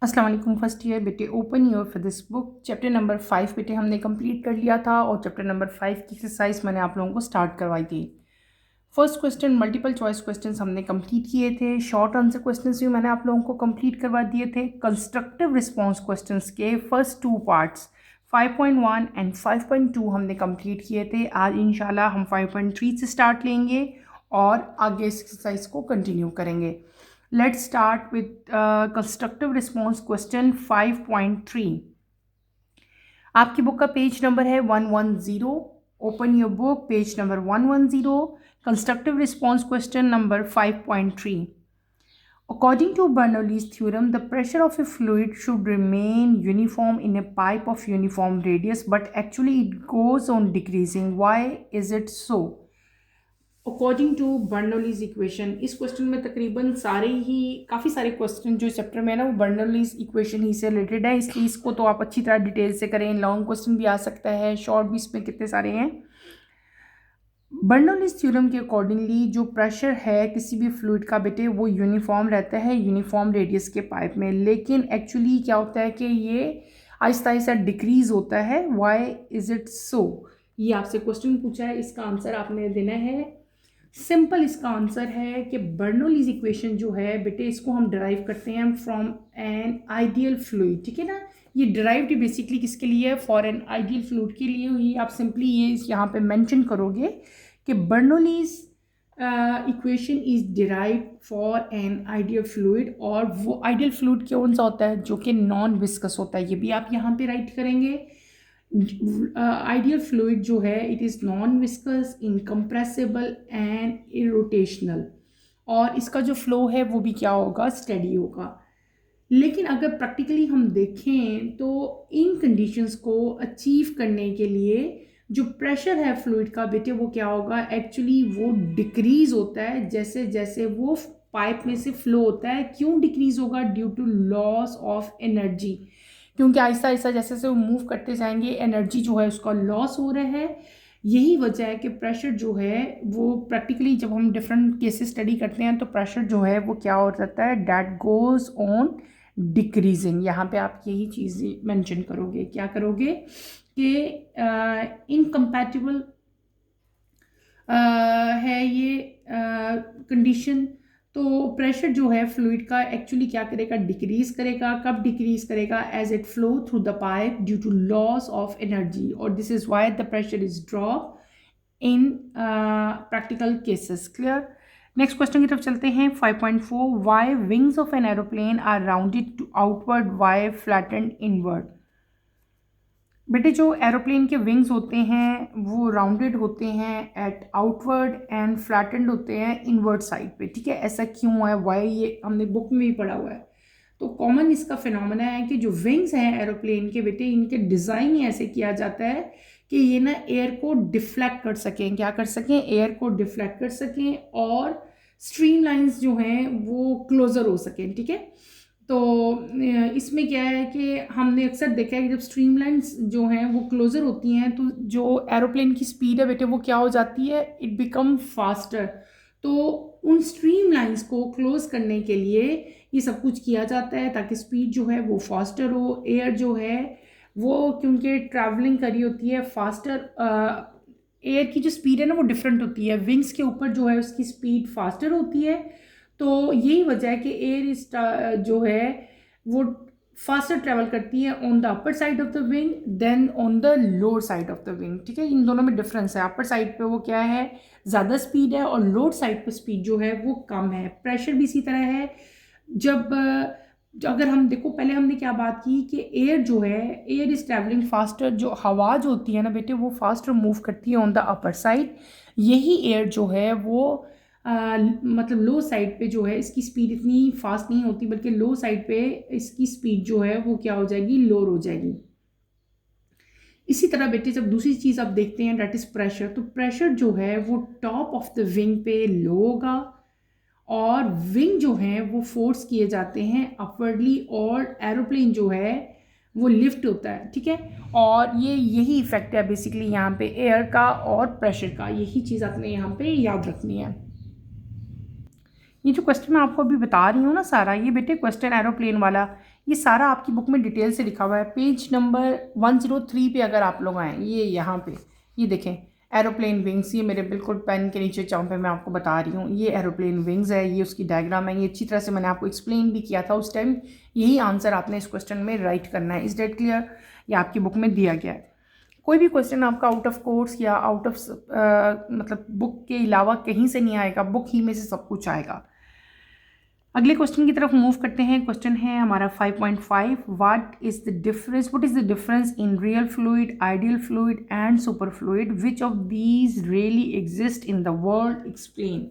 अस्सलाम वालेकुम first year बेटे। Open year for this book. Chapter number 5 बेटे हमने कंप्लीट कर लिया था और चैप्टर नंबर 5 की एक्सरसाइज मैंने आप लोगों को स्टार्ट करवाई थी। First question multiple choice questions हमने कंप्लीट किए थे। शॉर्ट आंसर क्वेश्चंस भी मैंने आप लोगों को कंप्लीट करवा दिए थे। कंस्ट्रक्टिव रिस्पॉन्स क्वेश्चंस के फर्स्ट 2 पार्ट्स 5.1 एंड 5.2 हमने कंप्लीट किए थे। आज इंशाल्लाह हम 5.3 से स्टार्ट लेंगे और आगे इस एक्सरसाइज को कंटिन्यू करेंगे। Let's start with constructive response question 5.3। आपकी बुक का पेज नंबर है 110। Open your book, page number 110। Constructive response question number 5.3। According to Bernoulli's theorem, the pressure of a fluid should remain uniform in a pipe of uniform radius, but actually it goes on decreasing. Why is it so? According to Bernoulli's equation. इस question में तकरीबन काफ़ी सारे question जो chapter में है ना वो बर्नौलीज इक्वेशन ही से रिलेटेड है, इसलिए इसको तो आप अच्छी तरह डिटेल से करें। लॉन्ग क्वेश्चन भी आ सकता है, शॉर्ट भी इसमें कितने सारे हैं। बर्नौलीज थ्योरम के अकॉर्डिंगली जो प्रेशर है किसी भी फ्लूइड का बेटे वो यूनिफॉर्म रहता है यूनिफॉर्म रेडियस के पाइप में, लेकिन एक्चुअली क्या होता है कि ये आहिस्ता आहिस्ता डिक्रीज होता है। Why is it so? ये आपसे क्वेश्चन पूछा है, इसका आंसर आपने देना है। सिंपल इसका आंसर है कि बर्नौलीज इक्वेशन जो है बेटे इसको हम डिराइव करते हैं फ्रॉम एन आइडियल फ्लूइड। ठीक है ना, ये डिराइव्ड बेसिकली किसके लिए है? फॉर एन आइडियल फ्लूइड के लिए हुई। आप सिंपली ये यहाँ पे मेंशन करोगे कि Bernoulli's equation is derived for an ideal fluid, और वो आइडियल फ्लूइड कौन सा होता है? जो कि नॉन विस्कस होता है। ये भी आप यहाँ पे राइट करेंगे। आइडियल फ्लूइड जो है it is non viscous, incompressible and irrotational, और इसका जो फ्लो है वो भी क्या होगा? स्टेडी होगा। लेकिन अगर प्रैक्टिकली हम देखें तो इन कंडीशंस को अचीव करने के लिए जो प्रेशर है फ्लूइड का बेटे वो क्या होगा? एक्चुअली वो डिक्रीज होता है जैसे जैसे वो पाइप में से फ्लो होता है। क्यों डिक्रीज होगा? Due to loss of energy, क्योंकि आहिस्ता आहिस्ता जैसे जैसे वो मूव करते जाएंगे एनर्जी जो है उसका लॉस हो रहा है। यही वजह है कि प्रेशर जो है वो प्रैक्टिकली जब हम डिफरेंट केसेस स्टडी करते हैं तो प्रेशर जो है वो क्या हो जाता है? That goes on decreasing. यहाँ पे आप यही चीज़ मेंशन करोगे, क्या करोगे कि इनकम्पैटिबल है ये कंडीशन। तो प्रेशर जो है फ्लूइड का एक्चुअली क्या करेगा? डिक्रीज करेगा। कब डिक्रीज करेगा? As it flow through the pipe due to loss of energy, और this is why the pressure is drop in practical cases. Clear? Next question की तरफ चलते हैं। 5.4। Why wings of an aeroplane are rounded to outward, why flattened inward? बेटे जो aeroplane के wings होते हैं वो राउंडेड होते हैं एट आउटवर्ड एंड फ्लैटेंड होते हैं इनवर्ड साइड पे। ठीक है, ऐसा क्यों है? वाई? ये हमने बुक में भी पढ़ा हुआ है। तो कॉमन इसका फिनोमेना है कि जो विंग्स हैं एरोप्लेन के बेटे इनके डिज़ाइन ही ऐसे किया जाता है कि ये ना एयर को डिफ्लेक्ट कर सकें। क्या कर सकें? एयर को डिफ्लेक्ट कर सकें और स्ट्रीम लाइन्स जो हैं वो क्लोज़र हो सकें। ठीक है, तो इसमें क्या है कि हमने अक्सर देखा है कि जब स्ट्रीमलाइंस जो हैं वो क्लोज़र होती हैं तो जो एरोप्लेन की स्पीड है बेटे वो क्या हो जाती है? It become faster. तो उन स्ट्रीम लाइन्स को क्लोज करने के लिए ये सब कुछ किया जाता है ताकि स्पीड जो है वो फास्टर हो। एयर जो है वो क्योंकि ट्रैवलिंग करी होती है फास्टर, एयर की जो स्पीड है ना वो डिफरेंट होती है। विंग्स के ऊपर जो है उसकी स्पीड फास्टर होती है। तो यही वजह है कि एयर जो है वो फास्टर ट्रेवल करती है on the upper side of the wing then on the lower side of the wing. ठीक है, इन दोनों में डिफरेंस है। अपर साइड पे वो क्या है? ज़्यादा स्पीड है, और लोअर साइड पे स्पीड जो है वो कम है। प्रेशर भी इसी तरह है। जब अगर हम देखो, पहले हमने क्या बात की कि एयर जो है एयर इज ट्रैवलिंग फास्टर। जो हवा जो होती है ना बेटे वो फास्टर मूव करती है ऑन द अपर साइड। यही एयर जो है वो मतलब लो साइड पे जो है इसकी स्पीड इतनी फास्ट नहीं होती, बल्कि लो साइड पे इसकी स्पीड जो है वो क्या हो जाएगी? लोअर हो जाएगी। इसी तरह बेटे जब दूसरी चीज़ आप देखते हैं दैट इज प्रेशर, तो प्रेशर जो है वो टॉप ऑफ द विंग पे लो होगा, और विंग जो है वो फोर्स किए जाते हैं अपवर्डली, और एरोप्लेन जो है वो लिफ्ट होता है। ठीक है, और यही इफेक्ट है बेसिकली यहाँ पे एयर का और प्रेशर का। यही चीज़ आपने यहाँ पे याद रखनी है। ये जो क्वेश्चन मैं आपको अभी बता रही हूँ ना सारा, ये बेटे क्वेश्चन एरोप्लेन वाला, ये सारा आपकी बुक में डिटेल से लिखा हुआ है। पेज नंबर 103 पे अगर आप लोग आएँ, ये यहाँ पे ये देखें एरोप्लेन विंग्स, ये मेरे बिल्कुल पेन के नीचे जहाँ पे मैं आपको बता रही हूँ, ये एरोप्लेन विंग्स है, ये उसकी डायग्राम है। ये अच्छी तरह से मैंने आपको एक्सप्लेन भी किया था उस टाइम। यही आंसर आपने इस क्वेश्चन में राइट करना है। Is that clear? ये आपकी बुक में दिया गया है। कोई भी क्वेश्चन आपका आउट ऑफ कोर्स या आउट ऑफ मतलब बुक के अलावा कहीं से नहीं आएगा, बुक ही में से सब कुछ आएगा। अगले क्वेश्चन की तरफ मूव करते हैं। क्वेश्चन है हमारा 5.5, what is the difference in real fluid, ideal fluid and super fluid, which of these really exist in the world, explain.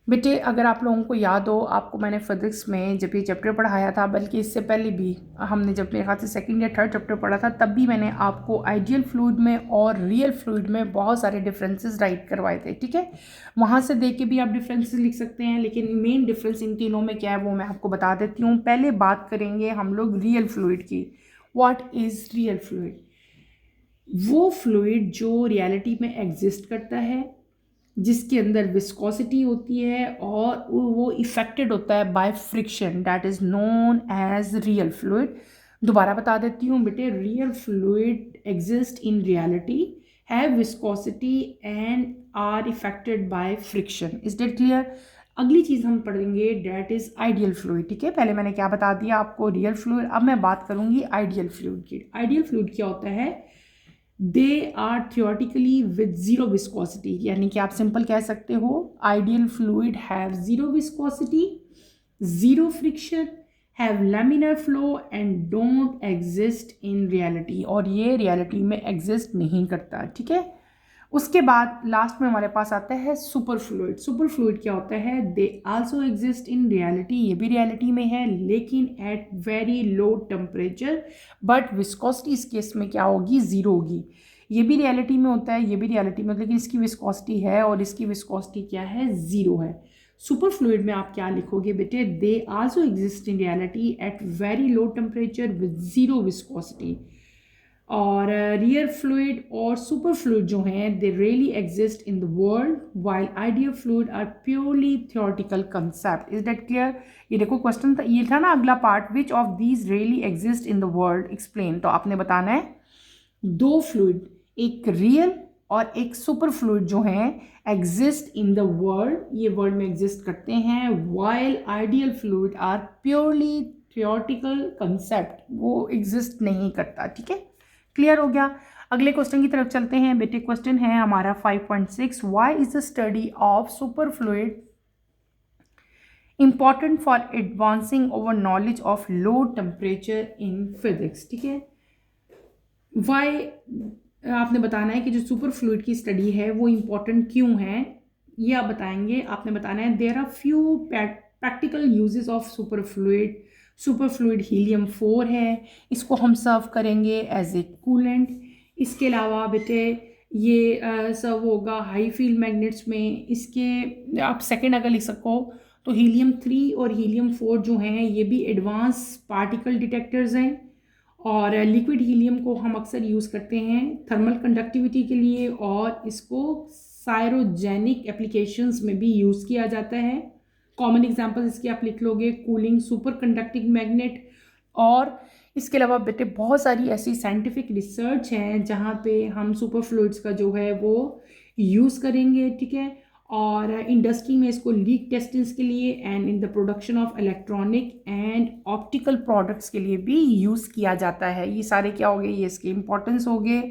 बेटे अगर आप लोगों को याद हो, आपको मैंने फिजिक्स में जब ये चैप्टर पढ़ाया था, बल्कि इससे पहले भी हमने जब मेरे ख्याल से सेकंड या थर्ड चैप्टर पढ़ा था, तब भी मैंने आपको आइडियल फ्लूइड में और रियल फ्लूइड में बहुत सारे डिफरेंसेस राइट करवाए थे। ठीक है, वहाँ से देख के भी आप डिफरेंसेस लिख सकते हैं, लेकिन मेन डिफरेंस इन तीनों में क्या है वो मैं आपको बता देती हूँ। पहले बात करेंगे हम लोग रियल फ्लूइड की। What is real fluid? वो फ्लूइड जो रियलिटी में एग्जिस्ट करता है, जिसके अंदर विस्कोसिटी होती है और वो इफेक्टेड होता है by friction, that is known as real fluid. दोबारा बता देती हूँ बेटे, real fluid exist in reality, have viscosity and are affected by friction. Is that clear? अगली चीज़ हम पढ़ेंगे दैट इज़ आइडियल फ्लूइड। ठीक है, पहले मैंने क्या बता दिया आपको, रियल फ्लूइड। अब मैं बात करूँगी आइडियल फ्लूइड की। आइडियल फ्लूइड क्या होता है? They are theoretically with zero viscosity, यानी कि आप सिंपल कह सकते हो ideal fluid have zero viscosity, zero friction, have laminar flow and don't exist in reality, और ये रियलिटी में एग्जिस्ट नहीं करता। ठीक है, उसके बाद लास्ट में हमारे पास आता है सुपर फ्लूइड। सुपर फ्लूइड क्या होता है? They also exist in reality, ये भी रियलिटी में है लेकिन at very low temperature, but viscosity इस केस में क्या होगी? ज़ीरो होगी। ये भी रियलिटी में होता है, ये भी रियलिटी में, लेकिन इसकी विस्कोसिटी है और इसकी विस्कोसिटी क्या है? ज़ीरो है। सुपर फ्लूइड में आप क्या लिखोगे बेटे? They also exist in reality at very low temperature with zero viscosity. और रियल फ्लूइड और सुपर फ्लूइड जो हैं, they really exist in the world, while ideal fluid are purely theoretical concept. Is that clear? ये देखो question था, ये था ना अगला part, which of these really exist in the world, explain. तो आपने बताना है दो फ्लूइड, एक रियल और एक सुपर फ्लूइड जो हैं एग्जिस्ट इन द वर्ल्ड, ये वर्ल्ड में एग्जिस्ट करते हैं, while ideal fluid are purely theoretical concept, वो एग्जिस्ट नहीं करता। ठीक है, क्लियर हो गया? अगले क्वेश्चन की तरफ चलते हैं बेटे। क्वेश्चन है हमारा 5.6, why is the study of super fluid important for advancing over knowledge of low temperature in physics. ठीक है, वाई आपने बताना है कि जो सुपर फ्लूइड की स्टडी है वो इम्पॉर्टेंट क्यों है, ये आप बताएंगे। आपने बताना है there are few practical uses of super fluid. Super fluid helium 4 है, इसको हम सर्व करेंगे एज ए कूलेंट। इसके अलावा बेटे ये सर्व होगा हाई फील्ड मैग्नेट्स में। इसके आप सेकंड अगर लिख सको तो हीलियम 3 और हीलियम 4 जो हैं ये भी एडवांस पार्टिकल डिटेक्टर्स हैं, और लिक्विड हीलियम को हम अक्सर यूज़ करते हैं थर्मल कंडक्टिविटी के लिए, और इसको सायरोजेनिक एप्लीकेशंस में भी यूज़ किया जाता है। कॉमन एग्जांपल्स इसके आप लिख लोगे, कूलिंग, सुपर कंडक्टिंग मैग्नेट। और इसके अलावा बेटे बहुत सारी ऐसी साइंटिफिक रिसर्च हैं जहाँ पे हम सुपर फ्लूइड्स का जो है वो यूज़ करेंगे। ठीक है, और इंडस्ट्री में इसको लीक टेस्टिंग्स के लिए and in the production of electronic and optical products के लिए भी यूज़ किया जाता है। ये सारे क्या हो गए? ये इसके इंपॉर्टेंस हो गए,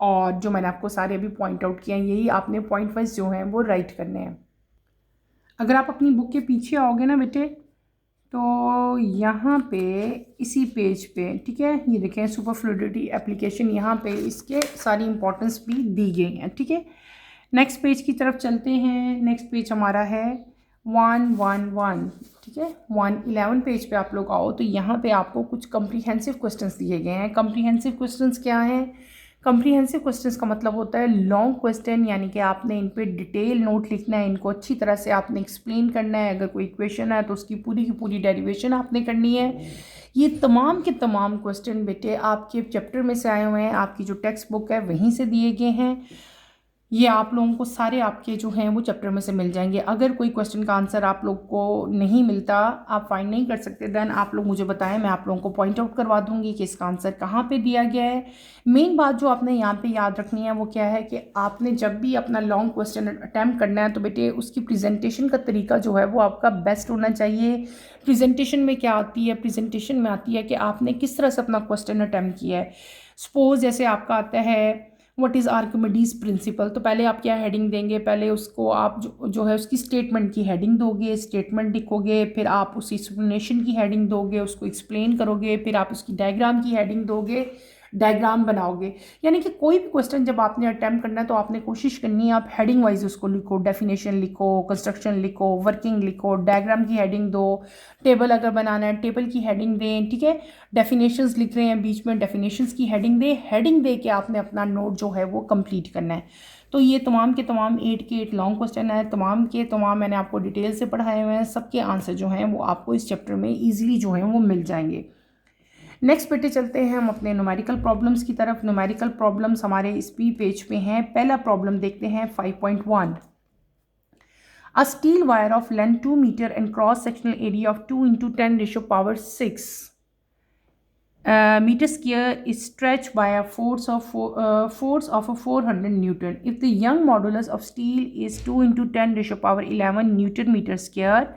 और जो मैंने आपको सारे अभी पॉइंट आउट किया यही आपने पॉइंट वाइज जो हैं वो राइट करने हैं। अगर आप अपनी बुक के पीछे आओगे ना बेटे, तो यहाँ पे इसी पेज पे, ठीक है, ये देखें सुपर फ्लूइडिटी एप्लीकेशन, यहाँ पे इसके सारी इंपॉर्टेंस भी दी गई हैं। ठीक है, नेक्स्ट पेज की तरफ चलते हैं। नेक्स्ट पेज हमारा है 111। ठीक है, 111 पेज पे आप लोग आओ तो यहाँ पे आपको कुछ कम्प्रीहेंसिव क्वेश्चंस दिए गए हैं। कम्प्रीहेंसिव क्वेश्चंस क्या हैं? कम्प्रीहेंसिव क्वेश्चंस का मतलब होता है लॉन्ग क्वेश्चन, यानी कि आपने इन पे डिटेल नोट लिखना है, इनको अच्छी तरह से आपने एक्सप्लेन करना है। अगर कोई इक्वेशन है तो उसकी पूरी की पूरी डेरिवेशन आपने करनी है। ये तमाम के तमाम क्वेश्चन बेटे आपके चैप्टर में से आए हुए हैं, आपकी जो टेक्स्ट बुक है वहीं से दिए गए हैं। ये आप लोगों को सारे आपके जो हैं वो चैप्टर में से मिल जाएंगे। अगर कोई क्वेश्चन का आंसर आप लोग को नहीं मिलता, आप फाइंड नहीं कर सकते, देन आप लोग मुझे बताएं, मैं आप लोगों को पॉइंट आउट करवा दूंगी कि इसका आंसर कहाँ पे दिया गया है। मेन बात जो आपने यहाँ पे याद रखनी है वो क्या है कि आपने जब भी अपना लॉन्ग क्वेश्चन अटैम्प्ट करना है तो बेटे उसकी प्रेजेंटेशन का तरीका जो है वो आपका बेस्ट होना चाहिए। प्रेजेंटेशन में क्या आती है, प्रेजेंटेशन में आती है कि आपने किस तरह से अपना क्वेश्चन अटैम्प्ट किया है। सपोज जैसे आपका आता है व्हाट इज़ आर्किमिडीज प्रिंसिपल, तो पहले आप क्या हेडिंग देंगे, पहले उसको आप जो है उसकी स्टेटमेंट की हेडिंग दोगे, स्टेटमेंट लिखोगे, फिर आप उसी एक्सप्लेनेशन की हेडिंग दोगे, उसको एक्सप्लेन करोगे, फिर आप उसकी डायग्राम की हेडिंग दोगे, डायग्राम बनाओगे। यानी कि कोई भी क्वेश्चन जब आपने अटैम्प्ट करना है तो आपने कोशिश करनी है आप हेडिंग वाइज उसको लिखो, डेफिनेशन लिखो, कंस्ट्रक्शन लिखो, वर्किंग लिखो, डायग्राम की हेडिंग दो, टेबल अगर बनाना है टेबल की हेडिंग दें, ठीक है। डेफिनेशंस लिख रहे हैं बीच में, डेफिनेशंस की हेडिंग दें, हेडिंग दे के आपने अपना नोट जो है वो कंप्लीट करना है। तो ये तमाम के तमाम 8 के 8 लॉन्ग क्वेश्चन है, तमाम के तमाम मैंने आपको डिटेल से पढ़ाए हुए हैं, सबके आंसर जो हैं वो आपको इस चैप्टर में ईजिली जो हैं वो मिल जाएंगे। नेक्स्ट बेटे चलते हैं हम अपने न्यूमेरिकल प्रॉब्लम्स की तरफ। न्यूमेरिकल प्रॉब्लम्स हमारे इस भी पेज पे हैं। पहला प्रॉब्लम देखते हैं 5.1। A steel wire of length 2 meter and cross sectional area of 2 into 10 ratio power 6 meter square is stretched by a force of a 400 Newton. If the Young modulus of steel is 2 into 10 ratio power 11 Newton meter square,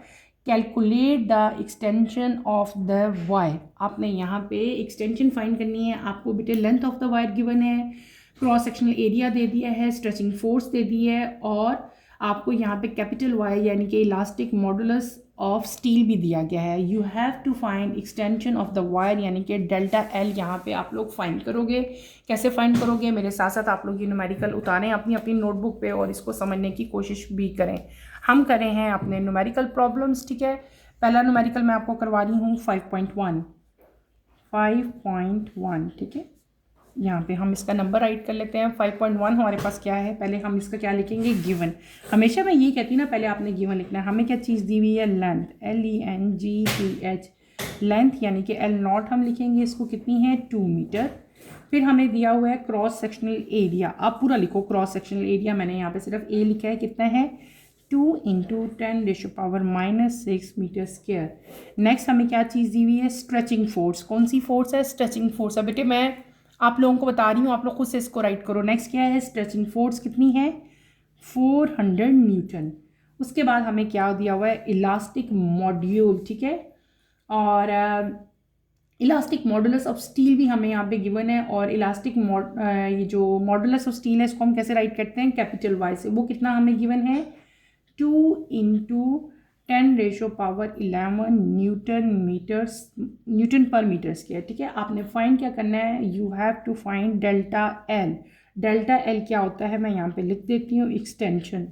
calculate the extension of the wire. आपने यहाँ पे extension find करनी है। आपको बेटे length of the wire given है, cross sectional area दे दिया है, स्ट्रेचिंग फोर्स दे दी है, और आपको यहाँ पे कैपिटल वाई यानी कि इलास्टिक मॉडुलस ऑफ स्टील भी दिया गया है। You have to find extension of the wire यानी कि डेल्टा एल यहाँ पे आप लोग फाइंड करोगे। कैसे फाइंड करोगे, मेरे साथ साथ आप लोग ये न्यूमेरिकल उतारें अपनी अपनी नोटबुक पे और इसको समझने की कोशिश भी करें। हम कर रहे हैं अपने न्यूमेरिकल प्रॉब्लम्स, ठीक है। पहला न्यूमेरिकल मैं आपको करवा रही हूँ 5.1, ठीक है। यहाँ पे हम इसका नंबर राइट कर लेते हैं। 5.1 हमारे पास क्या है, पहले हम इसका क्या लिखेंगे, गिवन। हमेशा मैं ये कहती हूँ ना, पहले आपने गिवन लिखना है। हमें क्या चीज़ दी हुई है, लेंथ, LENGTH, लेंथ यानी कि L नॉट हम लिखेंगे, इसको कितनी है 2 मीटर। फिर हमें दिया हुआ है क्रॉस सेक्शनल एरिया, आप पूरा लिखो क्रॉस सेक्शनल एरिया, मैंने यहाँ पे सिर्फ A लिखा है, कितना है 2 into 10 ratio power -6 metre square. Next हमें क्या चीज़ दी हुई है, स्ट्रेचिंग फोर्स। कौन सी फोर्स है, स्ट्रेचिंग फोर्स है। बेटे मैं आप लोगों को बता रही हूँ, आप लोग खुद से इसको राइट करो। नेक्स्ट क्या है, स्ट्रेचिंग फोर्स कितनी है 400 न्यूटन। उसके बाद हमें क्या दिया हुआ है, इलास्टिक मॉड्यूल, ठीक है। और इलास्टिक मॉडुलस ऑफ स्टील भी हमें यहाँ पे गिवन है, और इलास्टिक ये जो मॉडुलस ऑफ स्टील है इसको हम कैसे राइट करते हैं, कैपिटल वाई से। वो कितना हमें गिवन है 2 into 10 ratio power 11 newton per metre square, ठीक है। आपने फाइंड क्या करना है, you have to find delta L. Delta L क्या होता है, मैं यहाँ पे लिख देती हूँ, extension.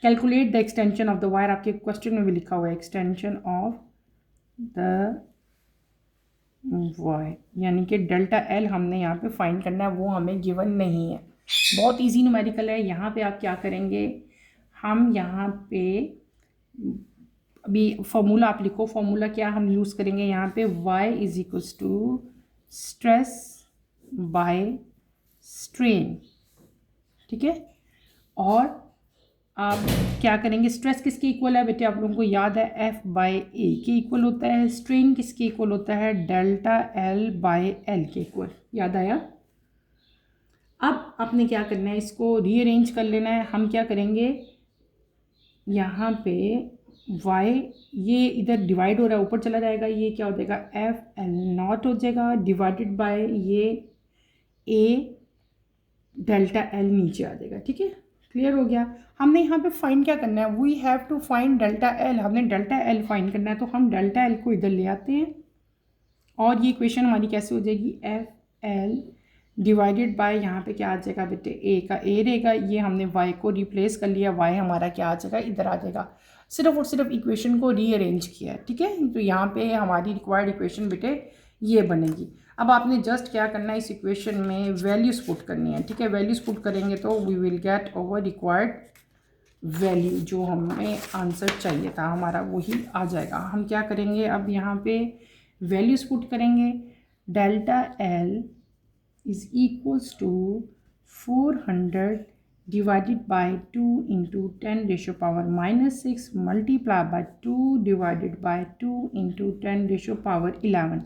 Calculate the extension of the wire, आपके क्वेश्चन में भी लिखा हुआ है एक्सटेंशन ऑफ द वायर, यानी कि डेल्टा एल हमने यहाँ पे फाइंड करना है, वो हमें गिवन नहीं है। बहुत इजी न्यूमेरिकल है। यहाँ पे आप क्या करेंगे, हम यहाँ पे अभी फॉर्मूला आप लिखो। फॉर्मूला क्या हम यूज़ करेंगे यहाँ पे, y is equals to stress by strain, ठीक है। और आप क्या करेंगे, स्ट्रेस किसके इक्वल है बेटे, आप लोगों को याद है F/A के इक्वल होता है। स्ट्रेन किसके इक्वल होता है, डेल्टा L/L के इक्वल, याद आया। अब आपने क्या करना है, इसको रीअरेंज कर लेना है। हम क्या करेंगे, यहाँ पे y ये इधर डिवाइड हो रहा है, ऊपर चला जाएगा, ये क्या हो जाएगा FL0 हो जाएगा, डिवाइडेड बाय ये A डेल्टा L नीचे आ जाएगा, ठीक है। क्लियर हो गया। हमने यहाँ पे फाइंड क्या करना है, we have to find delta L। हमने डेल्टा L फाइंड करना है, तो हम डेल्टा L को इधर ले आते हैं, और ये इक्वेशन हमारी कैसे हो जाएगी, FL डिवाइडेड बाय यहाँ पे क्या आ जाएगा बेटे, A का A रहेगा। ये हमने y को रिप्लेस कर लिया, y हमारा क्या आ जाएगा, इधर आ जाएगा। सिर्फ और सिर्फ इक्वेशन को रीअरेंज किया है, ठीक है। तो यहाँ पे हमारी रिक्वायर्ड इक्वेशन बेटे ये बनेगी। अब आपने जस्ट क्या करना है, इस इक्वेशन में वैल्यूज पुट करनी है, ठीक है। वैल्यूज पुट करेंगे तो we will get over required value, जो हमें आंसर चाहिए था हमारा वही आ जाएगा। हम क्या करेंगे, अब यहाँ पे वैल्यूज पुट करेंगे। Delta L is equals to 400 divided by 2 into 10 ratio power minus 6 multiply by 2 divided by 2 into 10 ratio power 11।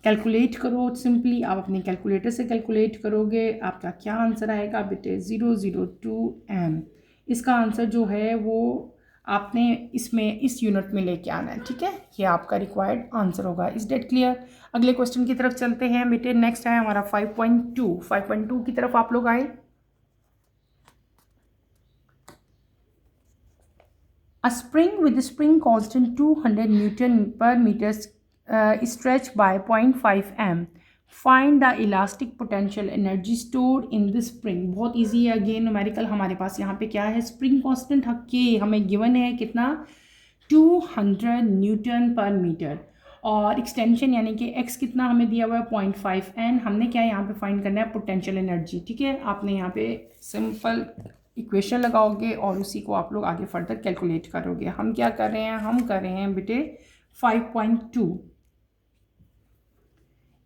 Calculate करो सिंपली, आप अपने कैलकुलेटर से कैलकुलेट करोगे, आपका क्या आंसर आएगा बेटे 002 m। इसका आंसर जो है वो आपने इसमें इस यूनिट में लेके आना है, ठीक है। ये आपका रिक्वायर्ड आंसर होगा। Is that clear? अगले क्वेश्चन की तरफ चलते हैं बेटे। नेक्स्ट है हमारा 5.2 की तरफ आप लोग आए। A spring with a spring constant 200 Newton per meter stretched by 0.5 m. Find the elastic potential energy stored in the spring। बहुत इजी है। अगेन न्यूमेरिकल हमारे पास यहाँ पे क्या है, स्प्रिंग कांस्टेंट के हमें गिवन है कितना 200 न्यूटन पर मीटर, और एक्सटेंशन यानी कि x कितना हमें दिया हुआ है 0.5 n। हमने क्या यहाँ पे फाइंड करना है पोटेंशियल एनर्जी, ठीक है। आपने यहाँ पे सिंपल इक्वेशन लगाओगे और उसी को आप लोग आगे फर्दर कैलकुलेट करोगे। हम क्या कर रहे हैं, हम कर रहे हैं बेटे 5.2,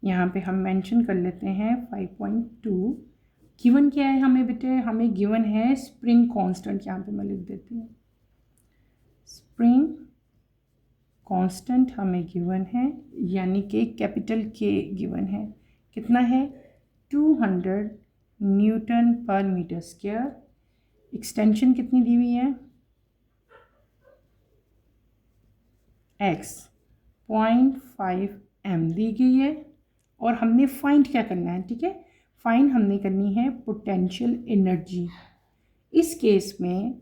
यहाँ पे हम मेंशन कर लेते हैं 5.2। गिवन क्या है हमें बेटे, हमें गिवन है स्प्रिंग कांस्टेंट, यहाँ पे मैं लिख देती हूँ स्प्रिंग कांस्टेंट हमें गिवन है, यानी कि कैपिटल के गिवन है, कितना है 200 Newton per metre square. Extension कितनी दी हुई है x 0.5 m दी गई है, और हमने फाइंड क्या करना है, ठीक है, फाइंड हमने करनी है पोटेंशियल एनर्जी। इस केस में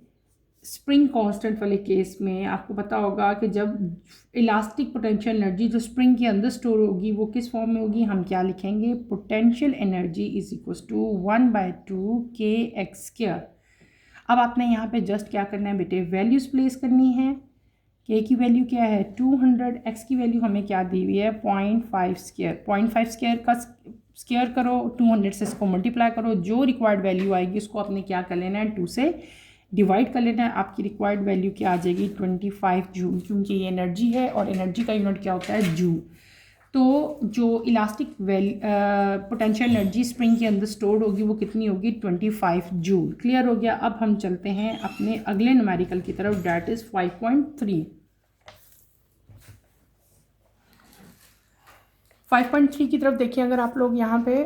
स्प्रिंग कांस्टेंट वाले केस में आपको पता होगा कि जब इलास्टिक पोटेंशियल एनर्जी जो स्प्रिंग के अंदर स्टोर होगी वो किस फॉर्म में होगी, हम क्या लिखेंगे, potential energy is equal to 1/2 kx²। अब आपने यहाँ पे जस्ट क्या करना है बेटे, वैल्यूज प्लेस करनी है। k की वैल्यू क्या है 200, x की वैल्यू हमें क्या दी हुई है 0.5²। 0.5² का स्क्वायर करो, 200 से इसको मल्टीप्लाई करो, जो रिक्वायर्ड वैल्यू आएगी उसको आपने क्या कर लेना है 2 से डिवाइड कर लेना है। आपकी रिक्वायर्ड वैल्यू क्या आ जाएगी 25 जूल, क्योंकि ये एनर्जी है और एनर्जी का यूनिट क्या होता है जूल। तो जो इलास्टिक पोटेंशियल एनर्जी स्प्रिंग के अंदर स्टोर्ड होगी वो कितनी होगी 25 जूल। क्लियर हो गया। अब हम चलते हैं अपने अगले न्यूमेरिकल की तरफ, डैट इज 5.3। 5.3 की तरफ देखिए अगर आप लोग यहाँ पे,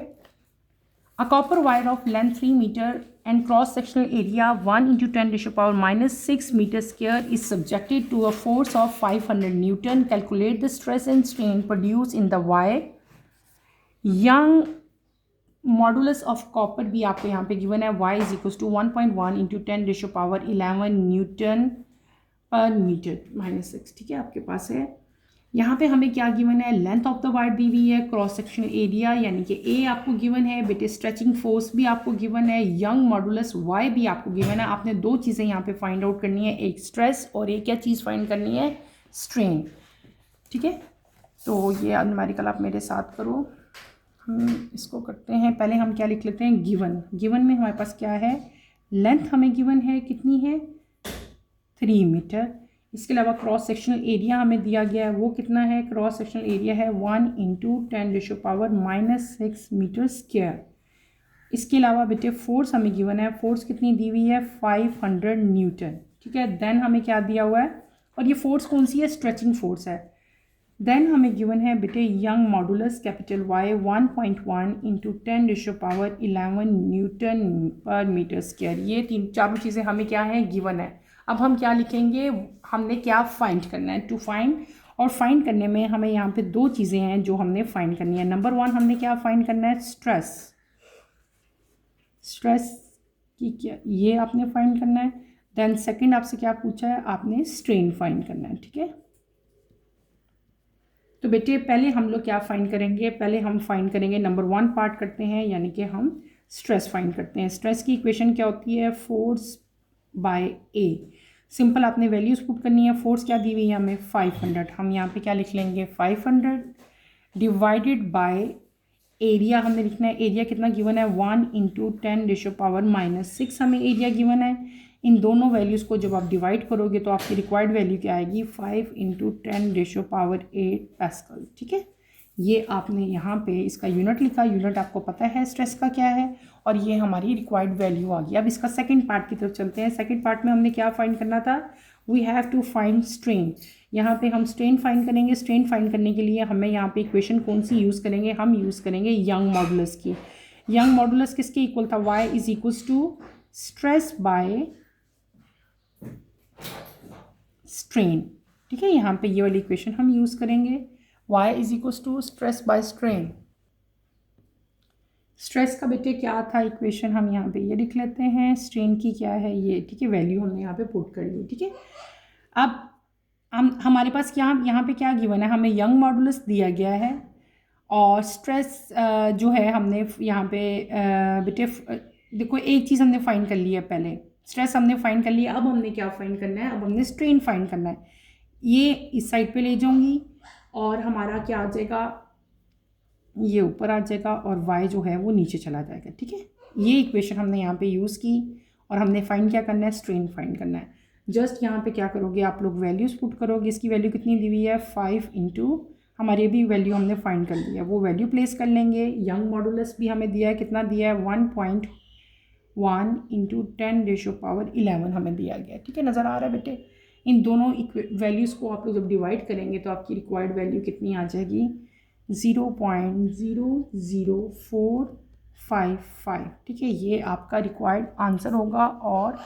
a copper wire of length 3 meter and cross sectional area 1 into 10 ratio power minus 6 meter square is subjected to a force of 500 Newton. Calculate the stress and strain produced in the wire. Young modulus of copper भी आपको यहाँ पे given है, y is equals to 1.1 into 10 ratio power 11 Newton per meter minus 6, ठीक है आपके पास है। यहाँ पे हमें क्या गिवन है, लेंथ ऑफ द वायर दी हुई है, क्रॉस सेक्शनल एरिया यानी कि ए आपको गिवन है बेटे, स्ट्रेचिंग फोर्स भी आपको गिवन है, यंग मॉडुलस वाई भी आपको गिवन है। आपने दो चीज़ें यहाँ पे फाइंड आउट करनी है, एक स्ट्रेस और एक क्या चीज़ फाइंड करनी है, स्ट्रेन, ठीक है। तो ये न्यूमेरिकल आप मेरे साथ करो। हम इसको करते हैं, पहले हम क्या लिख लेते हैं गिवन। गिवन में हमारे पास क्या है, लेंथ हमें गिवन है कितनी है 3 मीटर। इसके अलावा क्रॉस सेक्शनल एरिया हमें दिया गया है, वो कितना है, क्रॉस सेक्शनल एरिया है 1 into 10 ratio power -6 metre square. इसके अलावा बेटे फोर्स हमें गिवन है, फोर्स कितनी दी हुई है 500 न्यूटन, ठीक है। देन हमें क्या दिया हुआ है, और ये फोर्स कौन सी है, स्ट्रेचिंग फोर्स है। देन हमें गिवन है बेटे Young modulus capital Y 1.1 into 10 ratio power 11 newton per metre square. ये चारों चीज़ें हमें क्या है गिवन है। अब हम क्या लिखेंगे, हमने क्या फाइंड करना है, टू फाइंड, और फाइंड करने में हमें यहाँ पे दो चीज़ें हैं जो हमने फाइंड करनी है। नंबर 1 हमने क्या फाइंड करना है, स्ट्रेस, स्ट्रेस की क्या ये आपने फाइंड करना है। देन सेकंड आपसे क्या पूछा है, आपने स्ट्रेन फाइंड करना है, ठीक है। तो बेटे पहले हम लोग क्या फाइंड करेंगे, पहले हम फाइंड करेंगे नंबर 1 पार्ट करते हैं, यानी कि हम स्ट्रेस फाइंड करते हैं। स्ट्रेस की इक्वेशन क्या होती है, फोर्स बाय ए। सिंपल आपने वैल्यूज पुट करनी है। फोर्स क्या दी हुई है हमें 500, हम यहाँ पे क्या लिख लेंगे 500 डिवाइडेड बाय एरिया हमें लिखना है, एरिया कितना गिवन है 1 into 10 ratio power -6 हमें एरिया गिवन है। इन दोनों वैल्यूज़ को जब आप डिवाइड करोगे तो आपकी रिक्वायर्ड वैल्यू क्या आएगी 5 into 10 ratio power 8 पास्कल, ठीक है। ये आपने यहाँ पे इसका यूनिट लिखा, यूनिट आपको पता है स्ट्रेस का क्या है, और ये हमारी रिक्वायर्ड वैल्यू आ गई। अब इसका सेकंड पार्ट की तरफ चलते हैं। सेकंड पार्ट में हमने क्या फाइंड करना था, we have to find strain. यहाँ पे हम स्ट्रेन फाइंड करेंगे। स्ट्रेन फाइंड करने के लिए हमें यहाँ पे इक्वेशन कौन सी यूज़ करेंगे, हम यूज़ करेंगे यंग मॉडुलस की। यंग मॉडुलस किसके इक्वल था, y is equals to stress by strain. ठीक है, यहाँ पे ये वाली इक्वेशन हम यूज़ करेंगे, y is equals to stress by strain. Stress का बेटे क्या था इक्वेशन, हम यहाँ पे ये लिख लेते हैं, स्ट्रेन की क्या है ये, ठीक है, वैल्यू हमने यहाँ पे पुट कर ली। ठीक है, अब हम हमारे पास क्या यहाँ पे क्या गिवन है, हमें यंग मॉडुलस दिया गया है और स्ट्रेस जो है हमने यहाँ पे बेटे देखो एक चीज़ हमने फाइंड कर ली है, पहले स्ट्रेस हमने फाइंड कर लिया, अब हमने क्या फाइंड करना है, अब हमने स्ट्रेन फाइंड करना है। ये इस साइड पे ले जाऊंगी और हमारा क्या आ जाएगा, ये ऊपर आ जाएगा और y जो है वो नीचे चला जाएगा। ठीक है, ये इक्वेशन हमने यहाँ पे यूज़ की और हमने फाइंड क्या करना है, स्ट्रेन फाइंड करना है। जस्ट यहाँ पे क्या करोगे आप लोग, वैल्यूज़ पुट करोगे। इसकी वैल्यू कितनी दी हुई है, 5 इंटू हमारी भी वैल्यू हमने फाइंड कर ली है, वो वैल्यू प्लेस कर लेंगे। यंग मॉडुलस भी हमें दिया है, कितना दिया है, 1.1 इंटू 10⁻11 हमें दिया गया। ठीक है, नज़र आ रहा है बेटे। इन दोनों वैल्यूज़ को आप लोग जब डिवाइड करेंगे तो आपकी रिक्वायर्ड वैल्यू कितनी आ जाएगी, 0.00455। ठीक है, ये आपका रिक्वायर्ड आंसर होगा और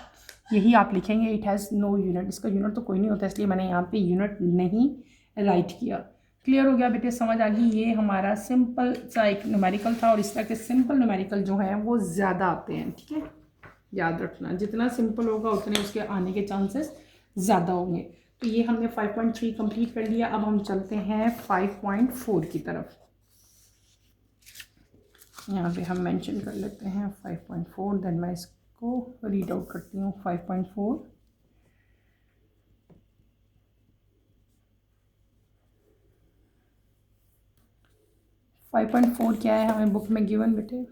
यही आप लिखेंगे। इट हैज़ नो यूनिट, इसका यूनिट तो कोई नहीं होता, इसलिए मैंने यहाँ पे यूनिट नहीं राइट किया। क्लियर हो गया बेटे, समझ आ गई। ये हमारा सिंपल सा एक न्यूमेरिकल था और इस तरह के सिंपल न्यूमेरिकल जो हैं वो ज़्यादा आते हैं। ठीक है, याद रखना, जितना सिंपल होगा उतने उसके आने के चांसेस ज़्यादा होंगे। तो ये हमने 5.3 कंप्लीट कर लिया। अब हम चलते हैं 5.4 की तरफ। यहाँ पे हम मेंशन कर लेते हैं 5.4, देन मैं इसको रीड आउट करती हूँ। 5.4 क्या है हमें बुक में गिवन बेटे,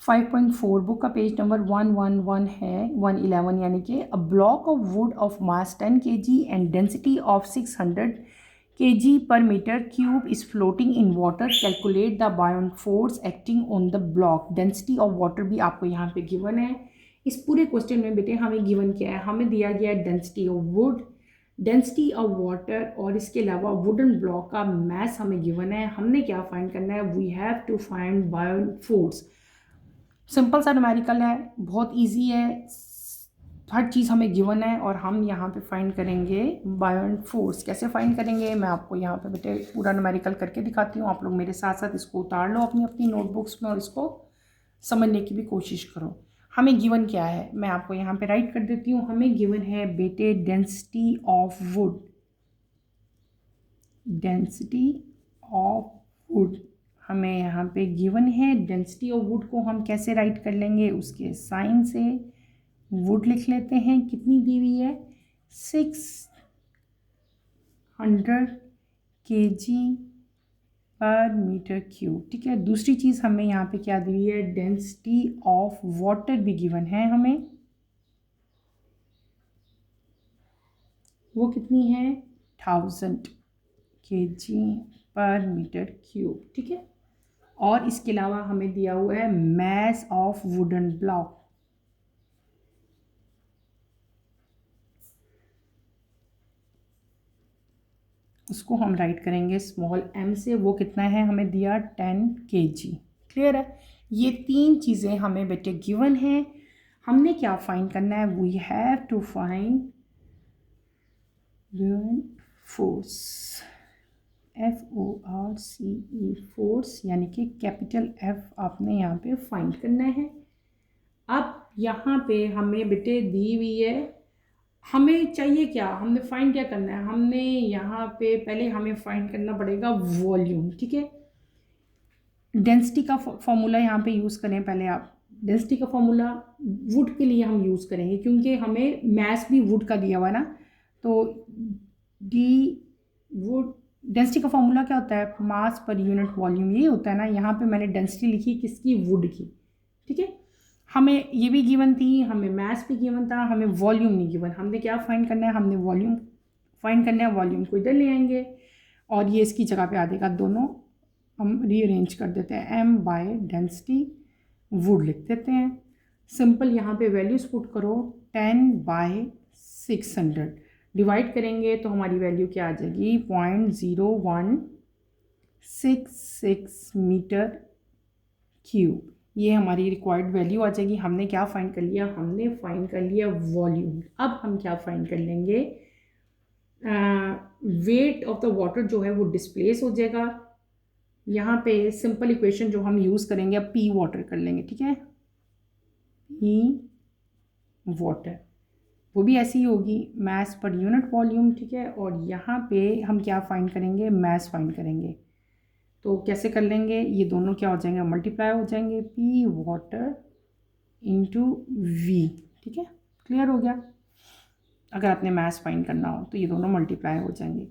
5.4 बुक का पेज नंबर 111 है, 111, यानी कि a block of wood of mass 10 kg and density of 600 kg per metre cube is floating in water, calculate the buoyant force acting on the block. Density of water भी आपको यहाँ पे given है। इस पूरे क्वेश्चन में बेटे हमें गिवन क्या है, हमें दिया गया है density of wood, density of water और इसके अलावा वुडन ब्लॉक का मैस हमें गिवन है। हमने क्या फाइंड करना है, we have to find buoyant force. Simple सा न्यूमेरिकल है, बहुत इजी है, हर चीज़ हमें गिवन है और हम यहाँ पे फाइंड करेंगे बायोंट फोर्स। कैसे फाइंड करेंगे मैं आपको यहाँ पे बेटे पूरा न्यूमेरिकल करके दिखाती हूँ। आप लोग मेरे साथ साथ इसको उतार लो अपनी अपनी नोटबुक्स में और इसको समझने की भी कोशिश करो। हमें गिवन क्या है, मैं आपको यहाँ पे राइट कर देती हूँ। हमें गिवन है बेटे density of wood, density of would हमें यहाँ पे गिवन है। डेंसिटी ऑफ वुड को हम कैसे राइट कर लेंगे, उसके साइन से वुड लिख लेते हैं, कितनी दी हुई है, 600 kg पर मीटर क्यूब। ठीक है, दूसरी चीज़ हमें यहाँ पे क्या दी हुई है, डेंसिटी ऑफ वाटर भी गिवन है हमें, वो कितनी है, 1000 kg पर मीटर क्यूब। ठीक है, और इसके अलावा हमें दिया हुआ है मैस ऑफ वुडन ब्लॉक, उसको हम राइट करेंगे स्मॉल m से, वो कितना है, हमें दिया 10 kg। क्लियर है, ये तीन चीज़ें हमें बेटे गिवन है। हमने क्या फाइंड करना है, we have to find force, FORCE force, यानी कि कैपिटल F आपने यहाँ पे फाइंड करना है। अब यहाँ पे हमें बेटे दी हुई है, हमें चाहिए क्या, हमने फाइंड क्या करना है, हमने यहाँ पे पहले हमें फाइंड करना पड़ेगा वॉल्यूम। ठीक है, डेंसिटी का फॉर्मूला यहाँ पे यूज़ करें पहले आप। डेंसिटी का फॉर्मूला वुड के लिए हम यूज़ करेंगे क्योंकि हमें मैस भी वुड का दिया हुआ है ना, तो डी वुड, डेंसिटी का फॉर्मूला क्या होता है, मास पर यूनिट वॉल्यूम, यही होता है ना। यहाँ पे मैंने डेंसिटी लिखी किसकी, वुड की। ठीक है, हमें ये भी गिवन थी, हमें मास भी गिवन था, हमें वॉल्यूम नहीं गिवन। हमने क्या फाइंड करना है, हमने वॉल्यूम फाइंड करना है। वॉल्यूम को इधर ले आएंगे और ये इसकी जगह पे आ जाएगा, दोनों हम रीअरेंज कर देते हैं। m बाय डेंसिटी वुड लिख देते हैं। सिंपल यहाँ पे वैल्यूज पुट करो, 10/600 डिवाइड करेंगे तो हमारी वैल्यू क्या आ जाएगी, 0.0166 मीटर क्यूब। ये हमारी रिक्वायर्ड वैल्यू आ जाएगी। हमने क्या फाइंड कर लिया, हमने फाइंड कर लिया वॉल्यूम। अब हम क्या फाइंड कर लेंगे, वेट ऑफ द वाटर जो है वो डिस्प्लेस हो जाएगा। यहाँ पे सिंपल इक्वेशन जो हम यूज़ करेंगे, अब पी वाटर कर लेंगे, ठीक है, पी वाटर वो भी ऐसी ही होगी, मास पर यूनिट वॉल्यूम, ठीक है। और यहाँ पे हम क्या फाइंड करेंगे, मास फाइंड करेंगे। तो कैसे कर लेंगे, ये दोनों क्या हो जाएंगे, मल्टीप्लाई हो जाएंगे, पी वाटर इंटू वी, ठीक है, क्लियर हो गया। अगर आपने मास फाइंड करना हो तो ये दोनों मल्टीप्लाई हो जाएंगे।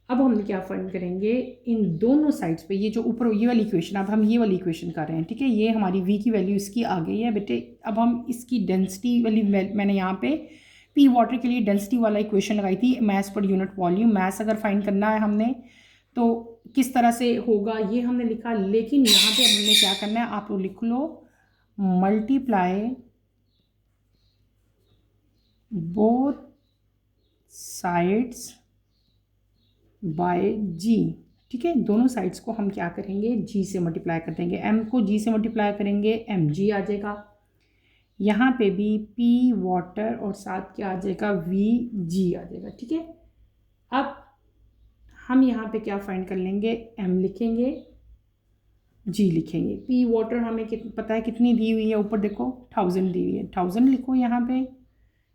अब हम क्या फाइंड करेंगे, इन दोनों साइड्स पे, ये जो ऊपर ये वाली इक्वेशन, अब हम ये वाली इक्वेशन कर रहे हैं, ठीक है, ये हमारी v की वैल्यू इसकी आ गई है बेटे। अब हम इसकी डेंसिटी वाली, मैंने यहाँ पे पी वाटर के लिए डेंसिटी वाला इक्वेशन लगाई थी, मास पर यूनिट वॉल्यूम। मास अगर फाइंड करना है हमने तो किस तरह से होगा ये हमने लिखा, लेकिन यहाँ पे हमने क्या करना है, आप लोग लिख लो, मल्टीप्लाई बोथ साइड्स बाय जी, ठीक है। दोनों साइड्स को हम क्या करेंगे, जी से मल्टीप्लाई कर देंगे। m को g से मल्टीप्लाई करेंगे, mg आ जाएगा। यहाँ पे भी p वाटर और साथ क्या आ जाएगा, vg आ जाएगा, ठीक है। अब हम यहाँ पे क्या फाइंड कर लेंगे, m लिखेंगे, g लिखेंगे। p वाटर हमें पता है कितनी दी हुई है, ऊपर देखो 1000 दी हुई है, 1000 लिखो यहाँ पे,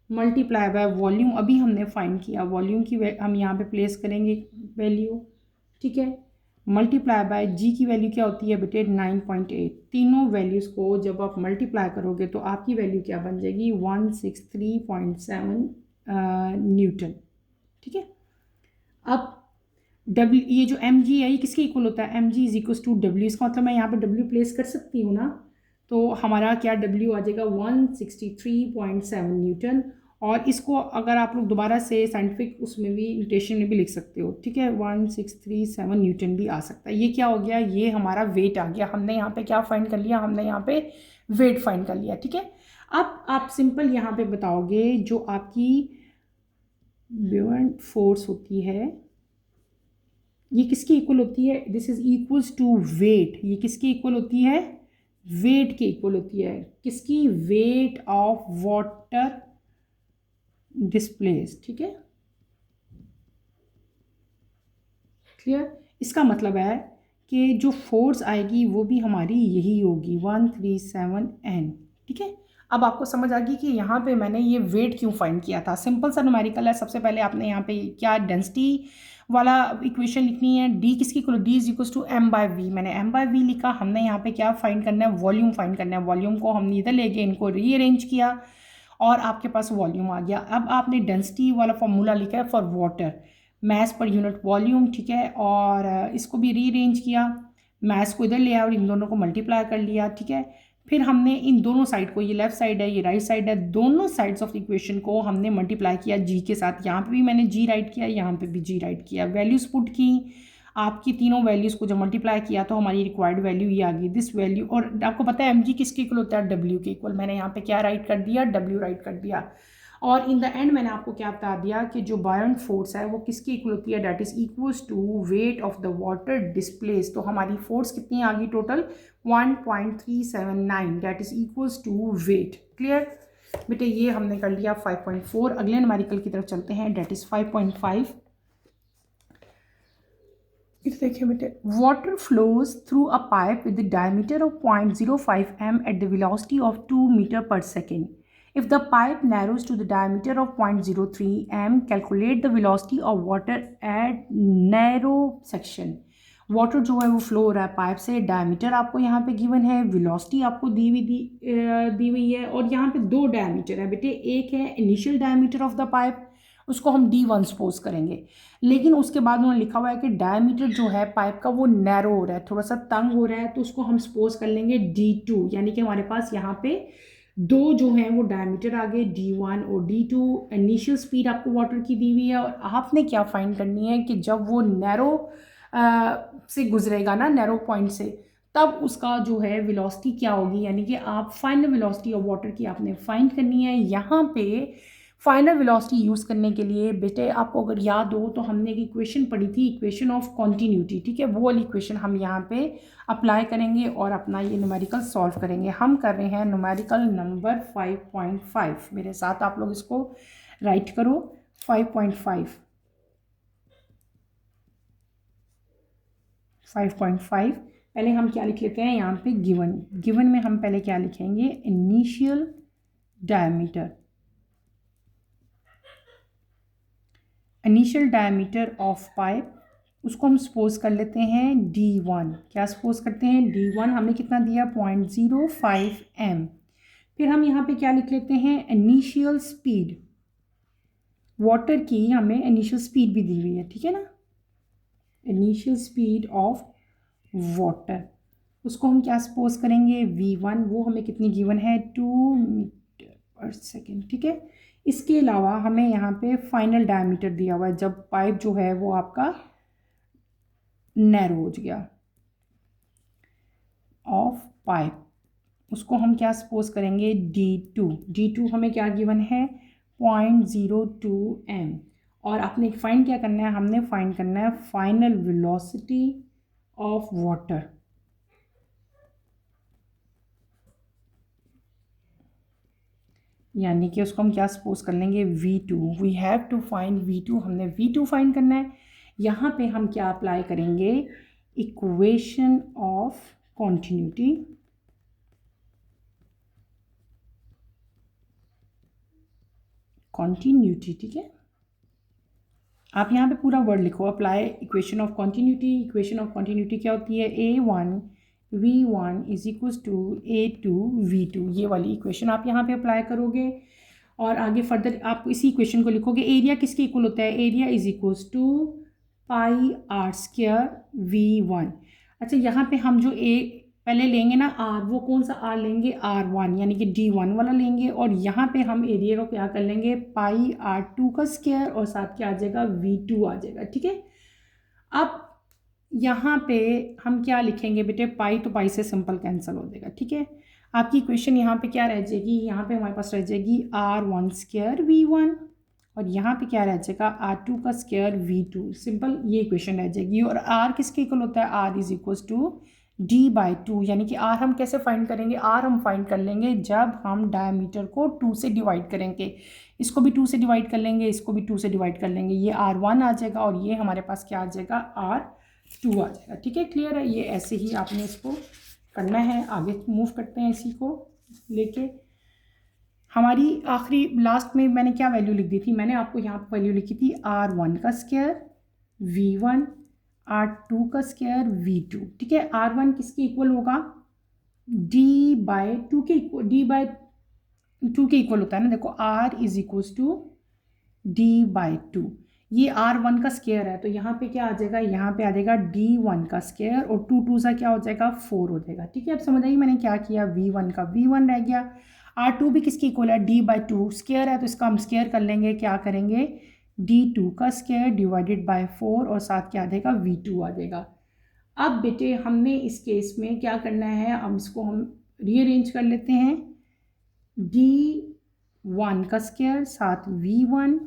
मल्टीप्लाई बाय वॉल्यूम अभी हमने फाइंड किया, वॉल्यूम की हम यहाँ पे प्लेस करेंगे वैल्यू, ठीक है। मल्टीप्लाई बाय जी की वैल्यू क्या होती है बेटे, 9.8। तीनों वैल्यूज़ को जब आप मल्टीप्लाई करोगे तो आपकी वैल्यू क्या बन जाएगी, 163.7 न्यूटन, ठीक है। अब W, ये जो mg है ये किसके इक्वल होता है, mg is equal to w। इसका मतलब मैं यहाँ पे w प्लेस कर सकती हूँ ना, तो हमारा क्या w आ जाएगा, 163.7 न्यूटन। और इसको अगर आप लोग दोबारा से साइंटिफिक उसमें भी नोटेशन में भी लिख सकते हो, ठीक है, 1637 न्यूटन भी आ सकता है। ये क्या हो गया, ये हमारा वेट आ गया। हमने यहाँ पे क्या फाइंड कर लिया, हमने यहाँ पे वेट फाइंड कर लिया, ठीक है। अब आप सिंपल यहाँ पे बताओगे, जो आपकी बुओयंट फोर्स होती है ये किसकी इक्वल होती है, this is equals to weight. ये किसकी इक्वल होती है, वेट की इक्वल होती है, किसकी, वेट ऑफ वाटर डिस्प्लेस, ठीक है, क्लियर। इसका मतलब है कि जो फोर्स आएगी वो भी हमारी यही होगी, 137N, ठीक है। अब आपको समझ आ गई कि यहाँ पे मैंने ये वेट क्यों फाइंड किया था। सिंपल सा न्यूमेरिकल है। सबसे पहले आपने यहाँ पे क्या डेंसिटी वाला इक्वेशन लिखनी है, डी किसकी equal, D is equal to m by V. मैंने m बाय वी लिखा। हमने यहाँ पे क्या फाइंड करना है, वॉल्यूम फाइंड करना है। वॉल्यूम को हमने इधर ले गए, इनको रीअरेंज किया और आपके पास वॉल्यूम आ गया। अब आपने डेंसिटी वाला फॉर्मूला लिखा है for water, mass per unit volume, ठीक है। और इसको भी रीअरेंज किया, मास को इधर ले आया और इन दोनों को मल्टीप्लाई कर लिया, ठीक है। फिर हमने इन दोनों साइड को, ये लेफ्ट साइड है ये राइट साइड है, दोनों साइड्स ऑफ द इक्वेशन को हमने मल्टीप्लाई किया जी के साथ। यहाँ पे भी मैंने जी राइट किया, यहाँ पे भी जी राइट किया, वैल्यूज पुट की। आपकी तीनों वैल्यूज़ को जब मल्टीप्लाई किया तो हमारी रिक्वायर्ड वैल्यू ये आ गई, दिस वैल्यू। और आपको पता है एम जी किसके इक्वल होता है, डब्ल्यू के इक्वल। मैंने यहाँ पे क्या राइट कर दिया, डब्ल्यू राइट कर दिया। और इन द एंड मैंने आपको क्या बता दिया कि जो बायोंट फोर्स है वो किसकी इक्वल होती है, that is equals to weight of the water displace. तो हमारी फोर्स कितनी आ गई total, 1.379, that is equals to weight. Clear बेटे, ये हमने कर लिया 5.4। अगले न्यूमेरिकल की तरफ चलते हैं, डैट इज 5.5। इसे देखिए बेटे, water flows through a pipe with the diameter of 0.05 m at the velocity of 2 metre per second. If the pipe narrows to the diameter of 0.03 m, calculate the velocity of water at narrow section. Water जो है वो flow हो रहा है pipe से, diameter आपको यहाँ पे गिवन है, वेलोसिटी आपको दी हुई है। और यहाँ पे दो डायमीटर है बेटे, एक है initial diameter of the pipe उसको हम D1 सपोज करेंगे। लेकिन उसके बाद उन्होंने लिखा हुआ है कि डायमीटर जो है पाइप का वो नैरो हो रहा है, थोड़ा सा तंग हो रहा है, तो उसको हम सपोज कर लेंगे D2, यानी कि हमारे पास यहाँ पे दो जो हैं वो डायमीटर आ गए, D1 और D2। इनिशियल स्पीड आपको वाटर की दी हुई है और आपने क्या फाइंड करनी है कि जब वो नैरो से गुजरेगा ना, नैरो पॉइंट से, तब उसका जो है वेलोसिटी क्या होगी, यानी कि आप फाइनल वेलोसिटी ऑफ वाटर की आपने फाइंड करनी है। यहाँ पे फाइनल वेलोसिटी यूज़ करने के लिए बेटे आपको अगर याद हो तो हमने एक इक्वेशन पढ़ी थी, इक्वेशन ऑफ कॉन्टीन्यूटी, ठीक है, वो वाली इक्वेशन हम यहाँ पे अप्लाई करेंगे और अपना ये न्यूमेरिकल सॉल्व करेंगे। हम कर रहे हैं न्यूमेरिकल नंबर 5.5। मेरे साथ आप लोग इसको राइट करो। 5.5 पहले हम क्या लिख लेते हैं यहाँ पे, गिवन में हम पहले क्या लिखेंगे, इनिशियल डायमीटर ऑफ पाइप, उसको हम सपोज कर लेते हैं D1। क्या सपोज करते हैं, D1 हमने कितना दिया, 0.05 m। फिर हम यहाँ पे क्या लिख लेते हैं, इनिशियल स्पीड वाटर की, हमें इनिशियल स्पीड भी दी हुई है, ठीक है ना, इनिशियल स्पीड ऑफ वाटर, उसको हम क्या सपोज करेंगे, V1। वो हमें कितनी गिवन है, 2 मीटर पर सेकेंड, ठीक है। इसके अलावा हमें यहाँ पे फाइनल डायमीटर दिया हुआ है जब पाइप जो है वो आपका नैरो हो गया ऑफ पाइप, उसको हम क्या सपोज करेंगे, D2 हमें क्या गिवन है, 0.02 m। और आपने फाइंड क्या करना है, हमने फाइंड करना है फाइनल वेलोसिटी ऑफ वाटर, यानी कि उसको हम क्या सपोज कर लेंगे, V2। We have to find V2, हमने V2 फाइंड करना है। यहाँ पे हम क्या अप्लाई करेंगे, इक्वेशन ऑफ कॉन्टिन्यूटी, ठीक है। आप यहाँ पे पूरा वर्ड लिखो, apply equation of continuity. Equation of continuity क्या होती है, A1 V1 is equals to A2 V2, ये वाली इक्वेशन आप यहाँ पे अप्लाई करोगे। और आगे फर्दर आप इसी इक्वेशन को लिखोगे, एरिया किसके इक्वल होता है, area is equals to pi R square V1। अच्छा, यहाँ पे हम जो पहले लेंगे ना आर, वो कौन सा आर लेंगे, R1, यानी कि D1 वाला लेंगे। और यहाँ पे हम एरिया को क्या कर लेंगे, पाई R2 का स्क्वायर और साथ क्या आ जाएगा, V2 आ जाएगा, ठीक है। अब यहाँ पे हम क्या लिखेंगे बेटे, पाई तो पाई से सिंपल कैंसिल हो जाएगा, ठीक है। आपकी इक्वेशन यहाँ पे क्या रह जाएगी, यहाँ पे हमारे पास रह जाएगी R1 स्क्वायर V1 और यहाँ पे क्या रह जाएगा, R2 का स्क्वायर V2, सिंपल ये इक्वेशन रह जाएगी। और R किसके इक्वल होता है, R is equals to D/2, यानी कि R हम कैसे फाइंड करेंगे, R हम फाइंड कर लेंगे जब हम डायमीटर को 2 से डिवाइड करेंगे। इसको भी 2 से डिवाइड कर लेंगे, इसको भी 2 से डिवाइड कर लेंगे, ये R1 आ जाएगा और ये हमारे पास क्या आ जाएगा, R2 आ जाएगा, ठीक है। क्लियर है, ये ऐसे ही आपने इसको करना है। आगे मूव करते हैं इसी को लेके। हमारी आखिरी लास्ट में मैंने क्या वैल्यू लिख दी थी, मैंने आपको यहाँ पर वैल्यू लिखी थी R1 का स्क्वायर V1, R2 का स्क्वायर V2, ठीक है। R1 किसके इक्वल होगा, D/2 के इक्वल, D/2 के इक्वल होता है ना, देखो R is equals to D/2, ये R1 का स्क्वायर है तो यहाँ पे क्या आ जाएगा, यहाँ पे आ जाएगा D1 का स्क्वायर और 2 2 सा क्या हो जाएगा, 4 हो जाएगा, ठीक है। अब समझ आइए मैंने क्या किया, V1 का V1 रह गया, R2 भी किसकी इक्वल है, D/2 स्क्वायर है तो इसका हम स्क्वायर कर लेंगे, क्या करेंगे, D2 का स्क्वायर डिवाइडेड बाय 4 और साथ क्या आ जाएगा, V2 आ जाएगा। अब बेटे हमने इस केस में क्या करना है, अब इसको हम रीअरेंज कर लेते हैं, D1 का स्क्वायर साथ V1,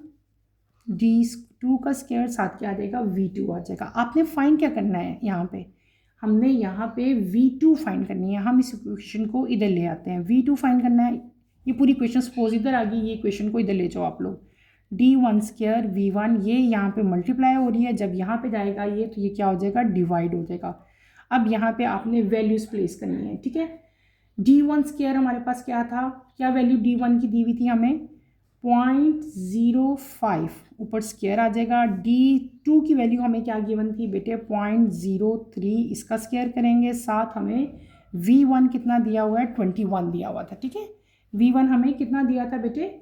D2 का स्क्वायर साथ क्या आ जाएगा, V2 आ जाएगा। आपने फाइंड क्या करना है, यहाँ पे हमने यहाँ पे V2 फाइंड करनी है। हम इस इक्वेशन को इधर ले आते हैं, V2 फाइंड करना है। ये पूरी इक्वेशन सपोज इधर आ गई, ये इक्वेशन को इधर ले जाओ आप लोग, D1 स्क्वायर V1, ये यहाँ पे मल्टीप्लाई हो रही है, जब यहाँ पे जाएगा ये तो ये क्या हो जाएगा, डिवाइड हो जाएगा। अब यहाँ पे आपने वैल्यूज़ प्लेस करनी है, ठीक है। D1 स्क्वायर हमारे पास क्या था, क्या वैल्यू D1 की दी हुई थी हमें, 0.05, ऊपर स्क्वायर आ जाएगा। D2 की वैल्यू हमें क्या गिवन थी बेटे, 0.03, इसका स्क्वायर करेंगे, साथ हमें V1 कितना दिया हुआ है, 21 दिया हुआ था, ठीक है। V1 हमें कितना दिया था बेटे,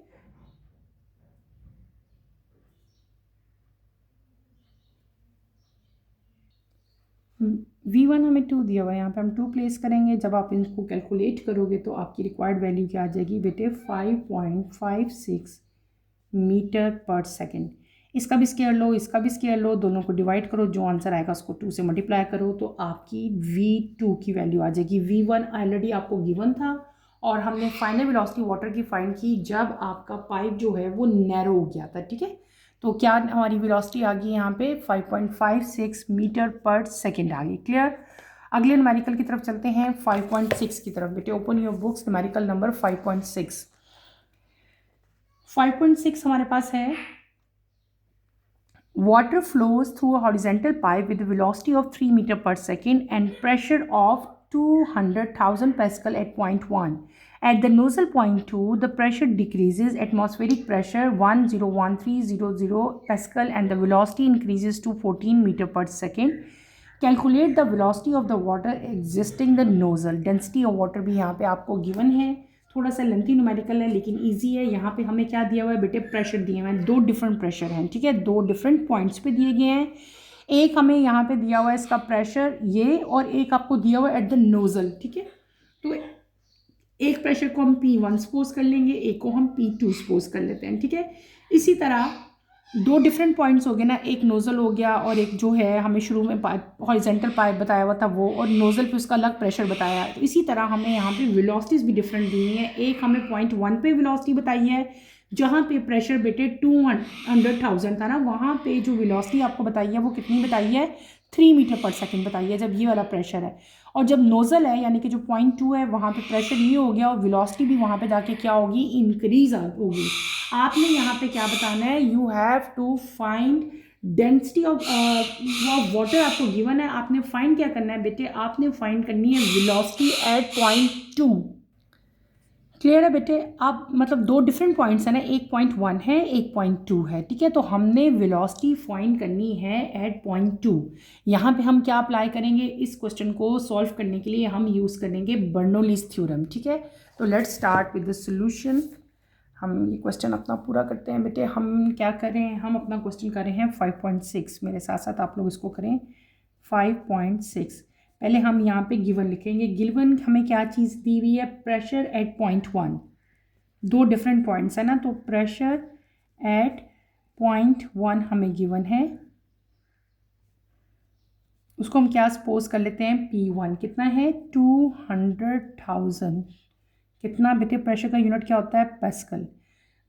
V1 हमें 2 दिया हुआ है, यहाँ पे हम 2 प्लेस करेंगे। जब आप इनको कैलकुलेट करोगे तो आपकी रिक्वायर्ड वैल्यू क्या आ जाएगी बेटे, 5.56 मीटर पर सेकेंड। इसका भी स्केयर लो, इसका भी स्केयर लो, दोनों को डिवाइड करो, जो आंसर आएगा उसको 2 से मल्टीप्लाई करो तो आपकी V2 की वैल्यू आ जाएगी। V1 ऑलरेडी आपको गिवन था और हमने फाइनल वेलोसिटी वाटर की फाइंड की जब आपका पाइप जो है वो नैरो हो गया था, ठीक है। तो क्या हमारी वेलोसिटी आ गई यहाँ पे 5.56 मीटर पर सेकेंड आ गई। क्लियर। अगले न्यूमेरिकल की तरफ चलते हैं, 5.6 की तरफ। बेटे open your books, numerical number 5.6। 5.6 हमारे पास है, water flows through a horizontal pipe with a velocity of 3 meter per second and pressure of 200,000 pascal at point 1. At the nozzle point 2, the pressure decreases, atmospheric pressure 101300 pascal and the velocity increases to 14 meter per second. Calculate the velocity of the water existing the nozzle. Density of water भी यहाँ पे आपको given है। थोड़ा सा lengthy numerical है लेकिन easy है। यहाँ पे हमें क्या दिया हुआ है बेटे, प्रेशर दिए हुए हैं, 2 डिफरेंट प्रेशर हैं, ठीक है, 2 डिफरेंट पॉइंट्स पे दिए गए हैं। एक हमें यहाँ पे दिया हुआ है इसका प्रेशर ये, और एक आपको दिया हुआ है एट द नोजल, ठीक है। तो एक प्रेशर को हम P1 सपोज कर लेंगे, एक को हम P2 सपोज कर लेते हैं, ठीक है। इसी तरह 2 डिफरेंट पॉइंट्स हो गए ना, एक नोज़ल हो गया और एक जो है हमें शुरू में पाइप हॉरिजॉन्टल पाइप बताया हुआ था वो, और नोज़ल पे उसका अलग प्रेशर बताया है। तो इसी तरह हमें यहाँ पे वेलोसिटीज़ भी डिफरेंट दी हुई हैं। एक हमें पॉइंट 1 पे वेलोसिटी बताई है जहाँ पे प्रेशर बेटे 200,000 था ना, वहाँ पे जो वेलोसिटी आपको बताई है वो कितनी बताई है, 3 मीटर पर सेकेंड बताई है जब ये वाला प्रेशर है। और जब नोज़ल है यानी कि जो पॉइंट 2 है वहाँ पे प्रेशर ये हो गया और वेलोसिटी भी वहाँ पे जाके क्या होगी, इंक्रीज होगी। आपने यहाँ पे क्या बताना है, you have to find density of water आपको गिवन है। आपने फाइंड क्या करना है बेटे, आपने फाइंड करनी है वेलोसिटी एट पॉइंट 2। क्लियर है बेटे। आप मतलब 2 डिफरेंट पॉइंट्स हैं ना, एक पॉइंट 1 है एक पॉइंट 2 है, ठीक है। तो हमने वेलोसिटी फाइंड करनी है एट पॉइंट 2। यहाँ पे हम क्या अप्लाई करेंगे, इस क्वेश्चन को सॉल्व करने के लिए हम यूज़ करेंगे बर्नौलीज़ थ्योरम, ठीक है। तो let's start with the solution. हम ये क्वेश्चन अपना पूरा करते हैं बेटे। हम क्या करें, हम अपना क्वेश्चन कर रहे हैं 5.6, मेरे साथ साथ आप लोग इसको करें 5.6। पहले हम यहाँ पे गिवन लिखेंगे। गिवन हमें क्या चीज़ दी हुई है, pressure at point 1। 2 different points है ना, तो प्रेशर एट पॉइंट 1 हमें गिवन है, उसको हम क्या सपोज कर लेते हैं, P1 कितना है 200,000। कितना बेटे, प्रेशर का यूनिट क्या होता है, पास्कल।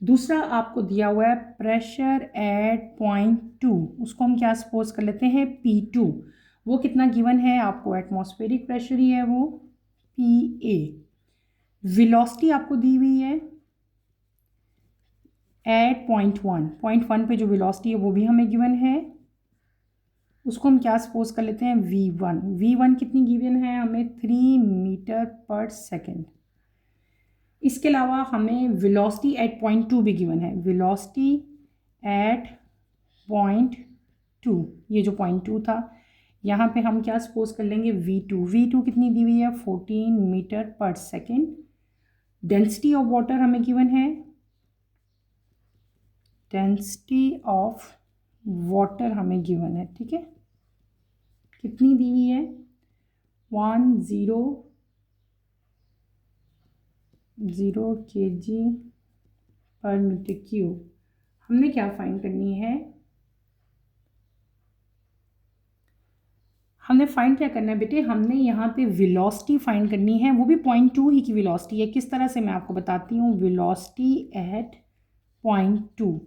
दूसरा आपको दिया हुआ है प्रेशर एट पॉइंट 2, उसको हम क्या सपोज कर लेते हैं P2। वो कितना गिवन है आपको, एटमॉस्फेरिक प्रेशर ही है वो, PA। वेलोसिटी आपको दी हुई है एट पॉइंट 1। पॉइंट 1 पे जो वेलोसिटी है वो भी हमें गिवन है, उसको हम क्या सपोज कर लेते हैं V1। V1 कितनी गिवन है हमें, 3 मीटर पर सेकेंड। इसके अलावा हमें वेलोसिटी एट पॉइंट 2 भी गिवन है, वेलोसिटी एट पॉइंट 2, ये जो पॉइंट 2 था यहाँ पे हम क्या सपोज कर लेंगे V2। V2 कितनी दी हुई है, 14 metre per second. Density of water हमें गिवन है, डेंसिटी ऑफ वाटर हमें गिवन है, ठीक है। कितनी दी हुई है, 100 kg पर मीटर क्यूब। हमने क्या फाइंड करनी है, हमने फाइंड क्या करना है बेटे, हमने यहाँ पे वेलोसिटी फाइंड करनी है, वो भी पॉइंट 2 ही की वेलोसिटी है। किस तरह से मैं आपको बताती हूँ, वेलोसिटी एट पॉइंट 2।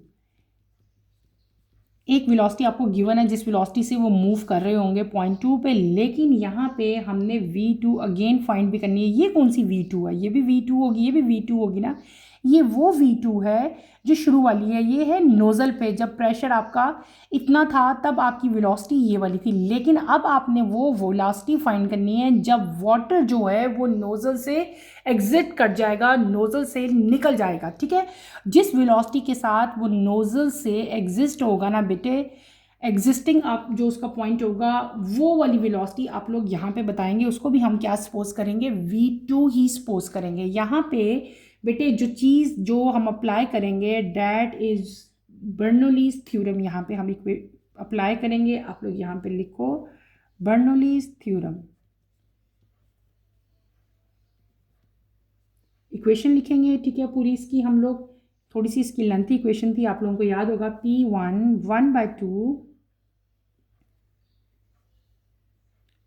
एक वेलोसिटी आपको गिवन है जिस वेलोसिटी से वो मूव कर रहे होंगे पॉइंट 2 पे, लेकिन यहाँ पे हमने V2 अगेन फाइंड भी करनी है। ये कौन सी V2 है, ये भी V2 होगी, ये भी V2 होगी ना। ये वो V2 है जो शुरू वाली है, ये है नोज़ल पे जब प्रेशर आपका इतना था तब आपकी वेलोसिटी ये वाली थी। लेकिन अब आपने वो वेलोसिटी फाइंड करनी है जब वाटर जो है वो नोज़ल से एग्जिट कर जाएगा, नोज़ल से निकल जाएगा, ठीक है। जिस वेलोसिटी के साथ वो नोज़ल से एग्जिस्ट होगा ना बेटे, एग्जिस्टिंग आप जो उसका पॉइंट होगा वो वाली वेलोसिटी आप लोग यहाँ पे बताएंगे, उसको भी हम क्या सपोज करेंगे, V2 ही सपोज करेंगे। यहाँ पे बेटे जो चीज़ जो हम अप्लाई करेंगे डैट इज़ बर्नौलीज़ थ्योरम, यहाँ पे हम अप्लाई करेंगे। आप लोग यहाँ पे लिखो बर्नौलीज थ्योरम। इक्वेशन लिखेंगे, ठीक है, पूरी इसकी हम लोग, थोड़ी सी इसकी लेंथी इक्वेशन थी, आप लोगों को याद होगा, P1 1/2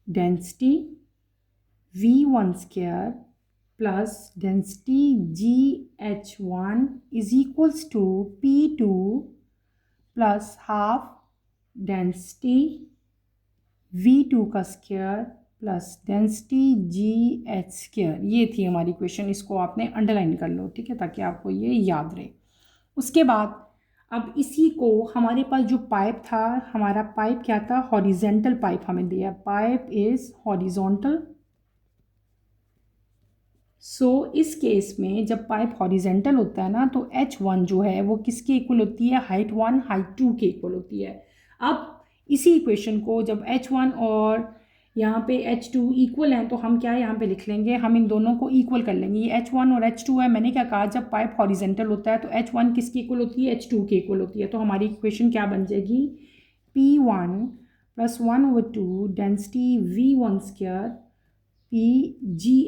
density V1 square plus density GH1 is equals to P2 plus half density V2 का square plus density GH square. ये थी हमारी इक्वेशन, इसको आपने अंडरलाइन कर लो, ठीक है, ताकि आपको ये याद रहे। उसके बाद अब इसी को हमारे पास जो पाइप था, हमारा पाइप क्या था, हॉरिजेंटल पाइप हमें दिया, पाइप इज हॉरिजॉन्टल। सो इस केस में जब पाइप हॉरिजेंटल होता है ना, तो H1 जो है वो किसके इक्वल होती है, हाइट 1 हाइट 2 के इक्वल होती है। अब इसी इक्वेशन को जब H1 और यहाँ पे H2 इक्वल हैं, तो हम क्या यहाँ पे लिख लेंगे, हम इन दोनों को इक्वल कर लेंगे। ये H1 और H2 है, मैंने क्या कहा, जब पाइप हॉरिजेंटल होता है तो H1 किसकी इक्वल होती है, H2 के इक्वल होती है। तो हमारी इक्वेशन क्या बन जाएगी, P1 + 1/2 density V1 square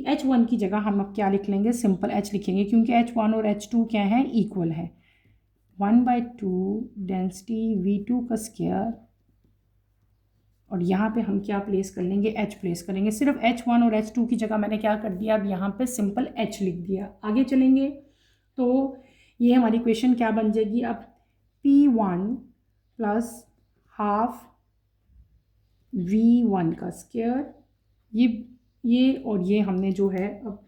H1 की जगह हम अब क्या लिख लेंगे, सिंपल H लिखेंगे, क्योंकि H1 और H2 क्या है, इक्वल है। 1/2 डेंसिटी V2 का स्क्वायर, और यहाँ पे हम क्या प्लेस कर लेंगे, H प्लेस करेंगे। सिर्फ H1 और H2 की जगह मैंने क्या कर दिया, अब यहाँ पे सिंपल H लिख दिया। आगे चलेंगे तो ये हमारी इक्वेशन क्या बन जाएगी, अब P1 प्लस हाफ V1 का स्क्वायर, ये और ये हमने जो है अब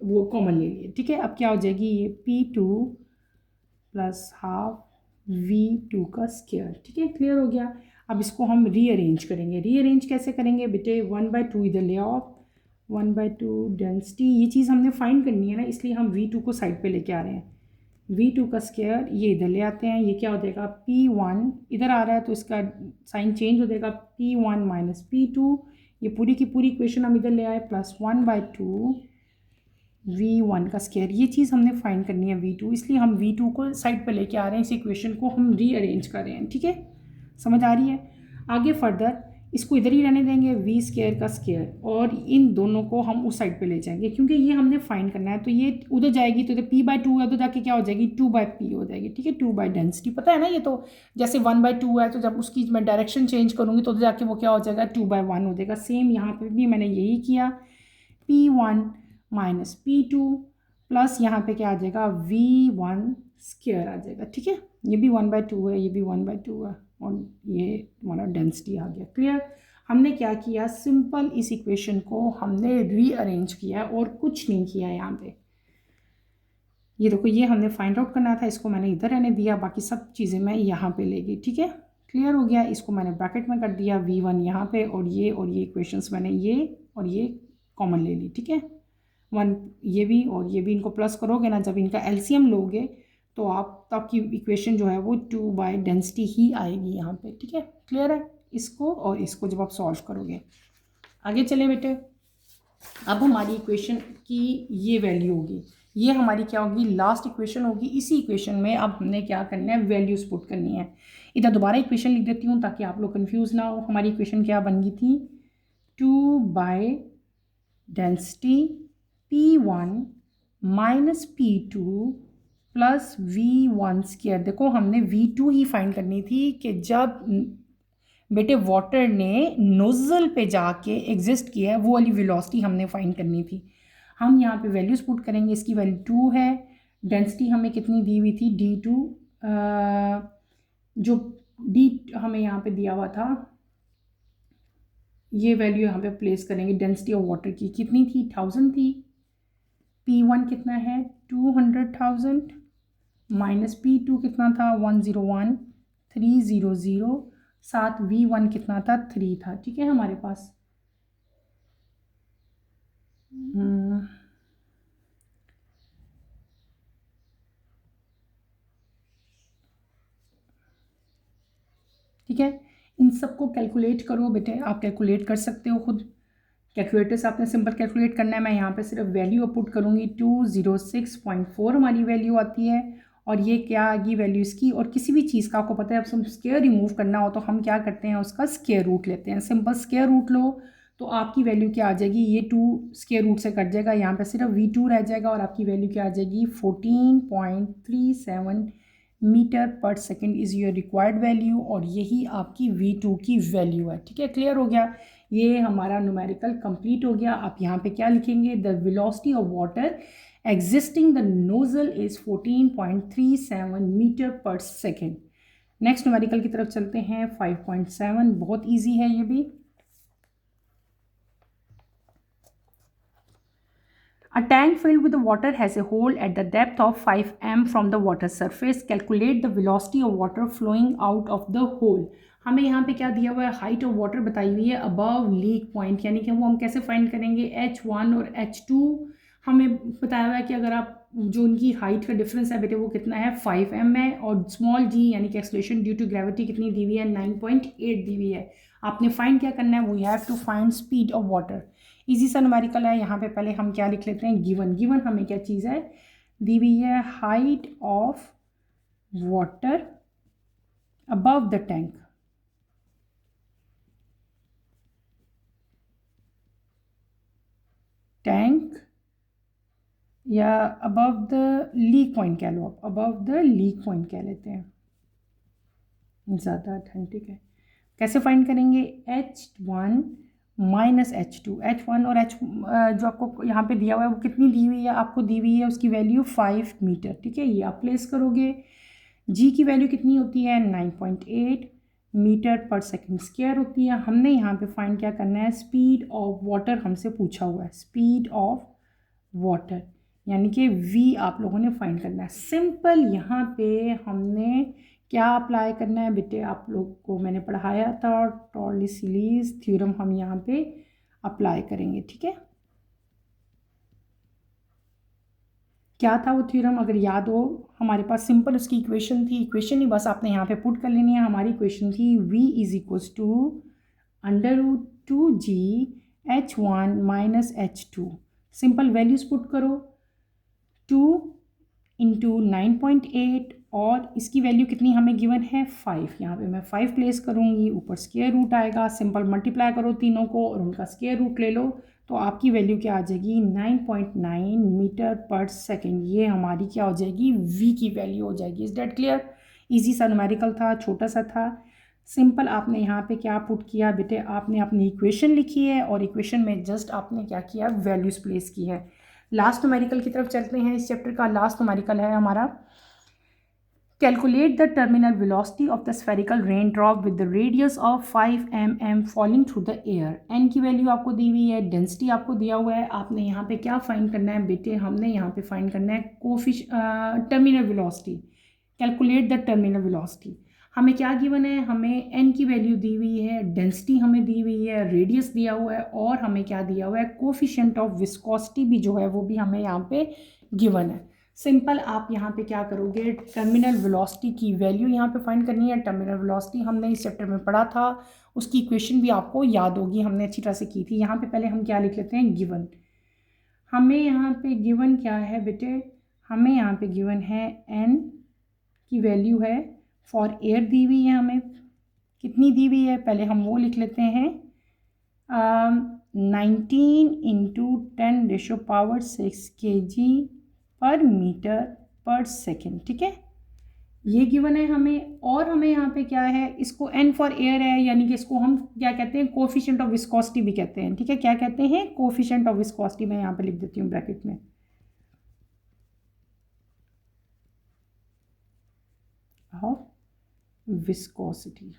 वो कॉमन ले लिए, ठीक है। अब क्या हो जाएगी, ये P2 प्लस हाफ V2 का स्क्वायर, ठीक है, क्लियर हो गया। अब इसको हम रीअरेंज करेंगे। रीअरेंज कैसे करेंगे बेटे, 1/2 इधर ले आओ, 1/2 डेंसिटी, ये चीज़ हमने फाइंड करनी है ना, इसलिए हम V2 को साइड पे लेके आ रहे हैं। V2 का स्क्वायर ये इधर ले आते हैं, ये क्या हो जाएगा, P1 इधर आ रहा है तो इसका साइन चेंज हो जाएगा, P1 - P2, ये पूरी की पूरी इक्वेशन हम इधर ले आए, प्लस 1/2 V1 का स्क्वायर। ये चीज़ हमने फाइंड करनी है V2, इसलिए हम V2 को साइड पे लेके आ रहे हैं, इस इक्वेशन को हम रीअरेंज कर रहे हैं, ठीक है, समझ आ रही है। आगे फर्दर इसको इधर ही रहने देंगे, V स्क्वायर का स्क्वायर, और इन दोनों को हम उस साइड पे ले जाएंगे, क्योंकि ये हमने फाइंड करना है। तो ये उधर जाएगी तो इधर P/2 है, उधर जाके क्या हो जाएगी, 2/P हो जाएगी, ठीक है, 2 डेंसिटी, पता है ना। ये तो जैसे 1/2 है, तो जब उसकी मैं डायरेक्शन चेंज करूँगी तो उधर जाके वो क्या हो जाएगा, 2/1 हो जाएगा। सेम यहाँ पर भी मैंने यही किया, P1 - P2 प्लस यहाँ पे क्या आ जाएगा, V1 स्क्वायर आ जाएगा, ठीक है। ये भी 1/2 है, ये भी 1/2 है, और ये हमारा डेंसिटी आ गया, क्लियर। हमने क्या किया, सिंपल इस इक्वेशन को हमने रीअरेंज किया और कुछ नहीं किया यहाँ पे। ये देखो, ये हमने फाइंड आउट करना था, इसको मैंने इधर रहने दिया, बाकी सब चीज़ें मैं यहाँ पे ले गई, ठीक है, क्लियर हो गया। इसको मैंने ब्रैकेट में कर दिया, V1 यहाँ पे, और ये इक्वेशंस मैंने ये और ये कॉमन ले ली, ठीक है। 1 ये भी और ये भी, इनको प्लस करोगे ना, जब इनका LCM लोगे तो आपकी इक्वेशन जो है वो 2 डेंसिटी ही आएगी यहाँ पे, ठीक है, क्लियर है। इसको और इसको जब आप सॉल्व करोगे, आगे चले बेटे। अब हमारी इक्वेशन की ये वैल्यू होगी, ये हमारी क्या होगी, लास्ट इक्वेशन होगी। इसी इक्वेशन में अब हमने क्या करना है, वैल्यूज पुट करनी है। इधर दोबारा इक्वेशन लिख देती हूँ ताकि आप लोग कंफ्यूज ना हो। हमारी इक्वेशन क्या बन गई थी, 2 density P1 - P2 plus V1 square. देखो, हमने V2 ही फाइंड करनी थी कि जब बेटे वाटर ने नोजल पे जाके एग्जिस्ट किया है, वो वाली वेलोसिटी हमने फाइंड करनी थी। हम यहाँ पे वैल्यूज पुट करेंगे, इसकी वैल्यू 2 है, डेंसिटी हमें कितनी दी हुई थी, D2, जो D हमें यहाँ पे दिया हुआ था, ये वैल्यू यहाँ पे प्लेस करेंगे। डेंसिटी ऑफ वाटर की कितनी थी, 1000 थी। P1 कितना है, 200,000 माइनस P2 कितना था, 101,300, साथ V1 कितना था, 3 था, ठीक है हमारे पास। ठीक है, इन सबको कैलकुलेट करो बेटे, आप कैलकुलेट कर सकते हो खुद, कैलकुलेटर से आपने सिंपल कैलकुलेट करना है। मैं यहाँ पे सिर्फ वैल्यू पुट करूँगी, 206.4 हमारी वैल्यू आती है, और ये क्या आ गई वैल्यू इसकी। और किसी भी चीज़ का आपको पता है, अब हम स्क्वायर रिमूव करना हो तो हम क्या करते हैं, उसका स्क्वायर रूट लेते हैं। सिंपल स्क्वायर रूट लो तो आपकी वैल्यू क्या आ जाएगी, ये 2 स्क्वायर रूट से कट जाएगा, यहाँ पे सिर्फ V2 रह जाएगा और आपकी वैल्यू क्या आ जाएगी 14.37 metre per second is your required value, और यही आपकी V2 की वैल्यू है। ठीक है, क्लियर हो गया, ये हमारा न्यूमेरिकल कंप्लीट हो गया। आप यहाँ पे क्या लिखेंगे, the velocity of water existing the nozzle is 14.37 metre per second. Next numerical की तरफ चलते हैं 5.7, बहुत ईजी है ये भी। A tank filled with the water has a hole at the depth of 5 m from the water surface. Calculate the velocity of water flowing out of the hole. हमें यहाँ पे क्या दिया हुआ है, हाइट ऑफ वाटर बताई हुई है अबव लीक पॉइंट, यानी कि वो हम कैसे फाइंड करेंगे, H1 और H2 हमें बताया हुआ है कि अगर आप जो उनकी हाइट का डिफरेंस है बेटे वो कितना है 5 m है, और स्मॉल g यानी कि एक्सलेशन ड्यू टू ग्रेविटी कितनी दी हुई है 9.8 दी हुई है। आपने फाइंड क्या करना है, we have to find speed of water. Easy सा न्यूमेरिकल है, यहाँ पे पहले हम क्या लिख लेते हैं, गिवन हमें क्या चीज़ है दी हुई है, height of water above the tank, या अबव द लीक पॉइंट कह लो, आप अबव द लीक पॉइंट कह लेते हैं, ज़्यादा अथेंटिक है। कैसे फाइंड करेंगे, H1 माइनस H1 और H जो आपको यहाँ पे दिया हुआ है वो कितनी दी हुई है, आपको दी हुई है उसकी वैल्यू 5 मीटर। ठीक है, ये आप प्लेस करोगे। जी की वैल्यू कितनी होती है 9.8 मीटर पर सेकंड स्क्वायर होती है। हमने यहाँ पे फाइंड क्या करना है, स्पीड ऑफ वाटर हमसे पूछा हुआ है, स्पीड ऑफ वाटर यानी कि V आप लोगों ने फाइंड करना है। सिंपल यहाँ पे हमने क्या अप्लाई करना है बेटे, आप लोग को मैंने पढ़ाया था टॉर्टलिसीलीज थ्योरम, हम यहाँ पे अप्लाई करेंगे। ठीक है, क्या था वो थ्योरम, अगर याद हो, हमारे पास सिंपल उसकी इक्वेशन थी, इक्वेशन ही बस आपने यहाँ पे पुट कर लेनी है। हमारी इक्वेशन थी V is equals to √2g H1 minus H2। Simple values put करो, 2 इंटू 9.8 और इसकी वैल्यू कितनी हमें गिवन है 5, यहाँ पे मैं 5 प्लेस करूँगी, ऊपर स्क्वायर रूट आएगा, सिंपल मल्टीप्लाई करो तीनों को और उनका स्क्वायर रूट ले लो, तो आपकी वैल्यू क्या आ जाएगी 9.9 मीटर पर सेकेंड। ये हमारी क्या हो जाएगी, V की वैल्यू हो जाएगी। इज दैट क्लियर, ईजी सा न्यूमेरिकल था, छोटा सा था, सिंपल। आपने यहाँ पे क्या पुट किया बेटे, आपने अपनी इक्वेशन लिखी है और इक्वेशन में जस्ट आपने क्या किया, वैल्यूज प्लेस की है। लास्ट न्यूमेरिकल की तरफ चलते हैं, इस चैप्टर का लास्ट न्यूमेरिकल है हमारा, calculate the terminal velocity of the spherical rain drop with the radius of 5 mm falling through the air. N की वैल्यू आपको दी हुई है, डेंसिटी आपको दिया हुआ है, आपने यहाँ पे क्या फाइंड करना है बेटे, हमने यहाँ पे फाइंड करना है terminal velocity. Calculate the terminal velocity, हमें क्या गिवन है, हमें एन की वैल्यू दी हुई है, डेंसिटी हमें दी हुई है, रेडियस दिया हुआ है, और हमें क्या दिया हुआ है, कोफिशिएंट ऑफ विस्कोसिटी भी जो है वो भी हमें यहाँ पे गिवन है। सिंपल आप यहाँ पे क्या करोगे, टर्मिनल वेलोसिटी की वैल्यू यहाँ पे फाइंड करनी है। टर्मिनल वेलोसिटी हमने इस चैप्टर में पढ़ा था, उसकी इक्वेशन भी आपको याद होगी, हमने अच्छी तरह से की थी। यहाँ पे पहले हम क्या लिख लेते हैं, गिवन। हमें यहाँ पे गिवन क्या है बेटे, हमें यहाँ पे गिवन है एन की वैल्यू है, फॉर एयर दी हुई है, हमें कितनी दी हुई है, पहले हम वो लिख लेते हैं 19 into 10⁻⁶ kg per metre per second. ठीक है, ये गिवन है हमें, और हमें यहाँ पे क्या है, इसको एन फॉर एयर है, यानी कि इसको हम क्या कहते हैं, कोफिशिएंट ऑफ विस्कोसिटी भी कहते हैं। ठीक है, क्या कहते हैं, कोफिशिएंट ऑफ विस्कोसिटी, मैं यहाँ पे लिख देती हूँ ब्रैकेट में, ऑफ विस्कोसिटी।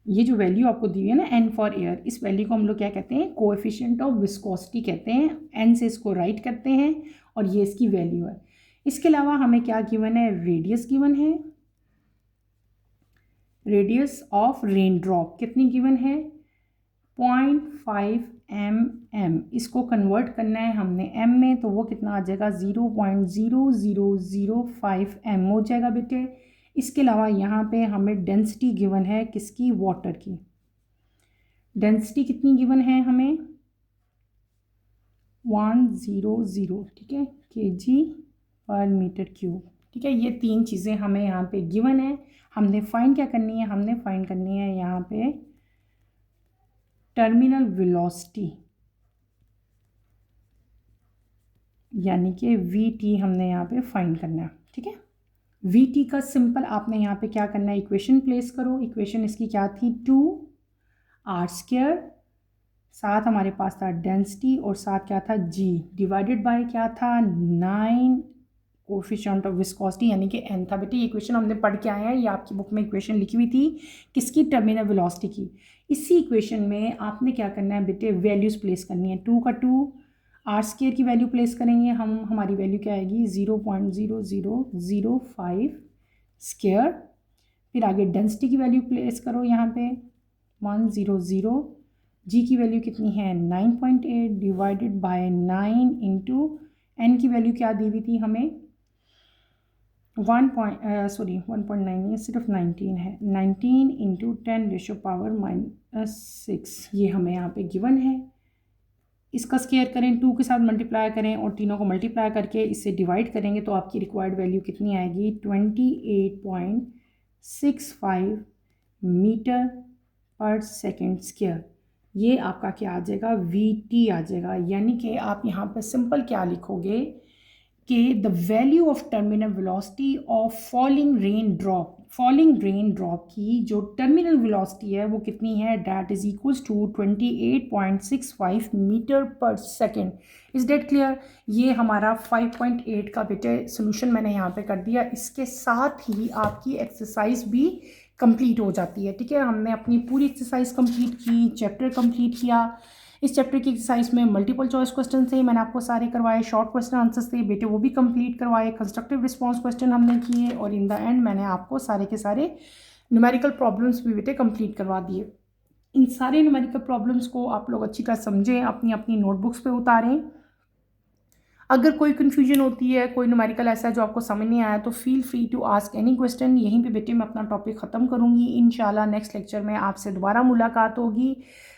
ये जो वैल्यू आपको दी हुई है ना एन फॉर एयर, इस वैल्यू को हम लोग क्या कहते हैं, कोएफिशिएंट ऑफ विस्कोसिटी कहते हैं, एन से इसको राइट करते हैं और ये इसकी वैल्यू है। इसके अलावा हमें क्या गिवन है, रेडियस गिवन है, रेडियस ऑफ रेन ड्रॉप कितनी गिवन है 0.5 mm, इसको कन्वर्ट करना है हमने m में, तो वो कितना आ जाएगा 0.0005 m हो जाएगा बेटे। इसके अलावा यहाँ पे हमें डेंसिटी गिवन है किसकी, वाटर की। डेंसिटी कितनी गिवन है हमें 100, ठीक है, kg पर मीटर क्यूब। ठीक है, ये 3 चीज़ें हमें यहाँ पे गिवन है। हमने फाइंड क्या करनी है, हमने फाइंड करनी है यहाँ पे टर्मिनल वेलोसिटी, यानी कि वी हमने यहाँ पे फाइंड करना है। ठीक है, वी का सिंपल आपने यहाँ पे क्या करना है, इक्वेशन प्लेस करो। इक्वेशन इसकी क्या थी, 2r², साथ हमारे पास था डेंसिटी और साथ क्या था g, डिवाइडेड बाय क्या था 9 कोफिशिएंट ऑफ विस्कोसिटी यानी कि n था। बेटे ये इक्वेशन हमने पढ़ के आए हैं, ये आपकी बुक में इक्वेशन लिखी हुई थी किसकी, टर्मिनल वेलोसिटी की। इसी इक्वेशन में आपने क्या करना है बेटे, वैल्यूज़ प्लेस करनी है। 2 का 2, r² की वैल्यू प्लेस करेंगे हम, हमारी वैल्यू क्या आएगी 0.0005 स्क्वायर। फिर आगे डेंसिटी की वैल्यू प्लेस करो यहाँ पे 100, जी की वैल्यू कितनी है 9.8 डिवाइडेड बाय 9 इंटू एन की वैल्यू क्या दी हुई थी हमें 1.9 नहीं, सिर्फ 19 है, 19 इंटू 10⁻⁻⁶ ये हमें यहाँ पे गिवन है। इसका स्क्वायर करें, 2 के साथ मल्टीप्लाई करें और तीनों को मल्टीप्लाई करके इससे डिवाइड करेंगे तो आपकी रिक्वायर्ड वैल्यू कितनी आएगी 28.65 मीटर पर सेकेंड स्क्वायर। ये आपका क्या आ जाएगा, वी आ जाएगा। यानी कि आप यहाँ पे सिंपल क्या लिखोगे कि the value of terminal velocity of falling rain drop की जो टर्मिनल वेलोसिटी है वो कितनी है, that is equals to 28.65 metre per second. Is that clear. ये हमारा 5.8 का बेटे सोल्यूशन मैंने यहाँ पे कर दिया। इसके साथ ही आपकी एक्सरसाइज भी कंप्लीट हो जाती है। ठीक है, हमने अपनी पूरी एक्सरसाइज कंप्लीट की, चैप्टर कंप्लीट किया। इस चैप्टर की एक्सरसाइज में मल्टीपल चॉइस क्वेश्चन थे, मैंने आपको सारे करवाए, शॉर्ट क्वेश्चन आंसर्स थे बेटे वो भी कंप्लीट करवाए, कंस्ट्रक्टिव रिस्पांस क्वेश्चन हमने किए और इन द एंड मैंने आपको सारे के सारे न्यूमेरिकल प्रॉब्लम्स भी बेटे कंप्लीट करवा दिए। इन सारे न्यूमेरिकल प्रॉब्लम्स को आप लोग अच्छी तरह समझें, अपनी अपनी नोटबुक्स पे उतारें। अगर कोई कन्फ्यूजन होती है, कोई न्यूमेरिकल ऐसा है जो आपको समझ नहीं आया तो feel free to ask any question. यहीं पे बेटे मैं अपना टॉपिक ख़त्म करूँगी। इंशाल्लाह नेक्स्ट लेक्चर में आपसे दोबारा मुलाकात होगी।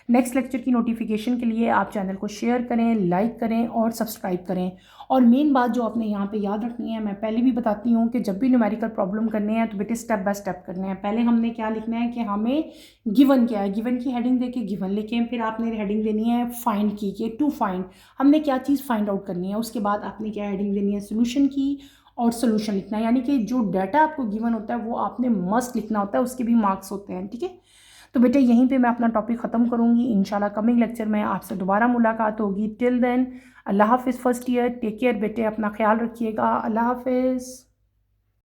नेक्स्ट लेक्चर की नोटिफिकेशन के लिए आप चैनल को शेयर करें, लाइक करें और सब्सक्राइब करें। और मेन बात जो आपने यहाँ पे याद रखनी है, मैं पहले भी बताती हूँ कि जब भी न्यूमेरिकल प्रॉब्लम करने हैं तो बेटे स्टेप बाय स्टेप करने हैं। पहले हमने क्या लिखना है कि हमें गिवन क्या है, गिवन की हेडिंग देके गिवन लिखें, फिर आपने हेडिंग देनी है फाइंड की के टू फाइंड, हमने क्या चीज़ फाइंड आउट करनी है। उसके बाद आपने क्या हेडिंग देनी है सोल्यूशन की और सोल्यूशन लिखना है। यानी कि जो डाटा आपको गिवन होता है वो आपने मस्ट लिखना होता है, उसके भी मार्क्स होते हैं। ठीक है, तो बेटे यहीं पे मैं अपना टॉपिक ख़त्म करूँगी। इंशाल्लाह कमिंग लेक्चर में आपसे दोबारा मुलाकात होगी। टिल देन अल्लाह हाफिज़ फर्स्ट ईयर, टेक केयर बेटे, अपना ख्याल रखिएगा। अल्लाह हाफिज़।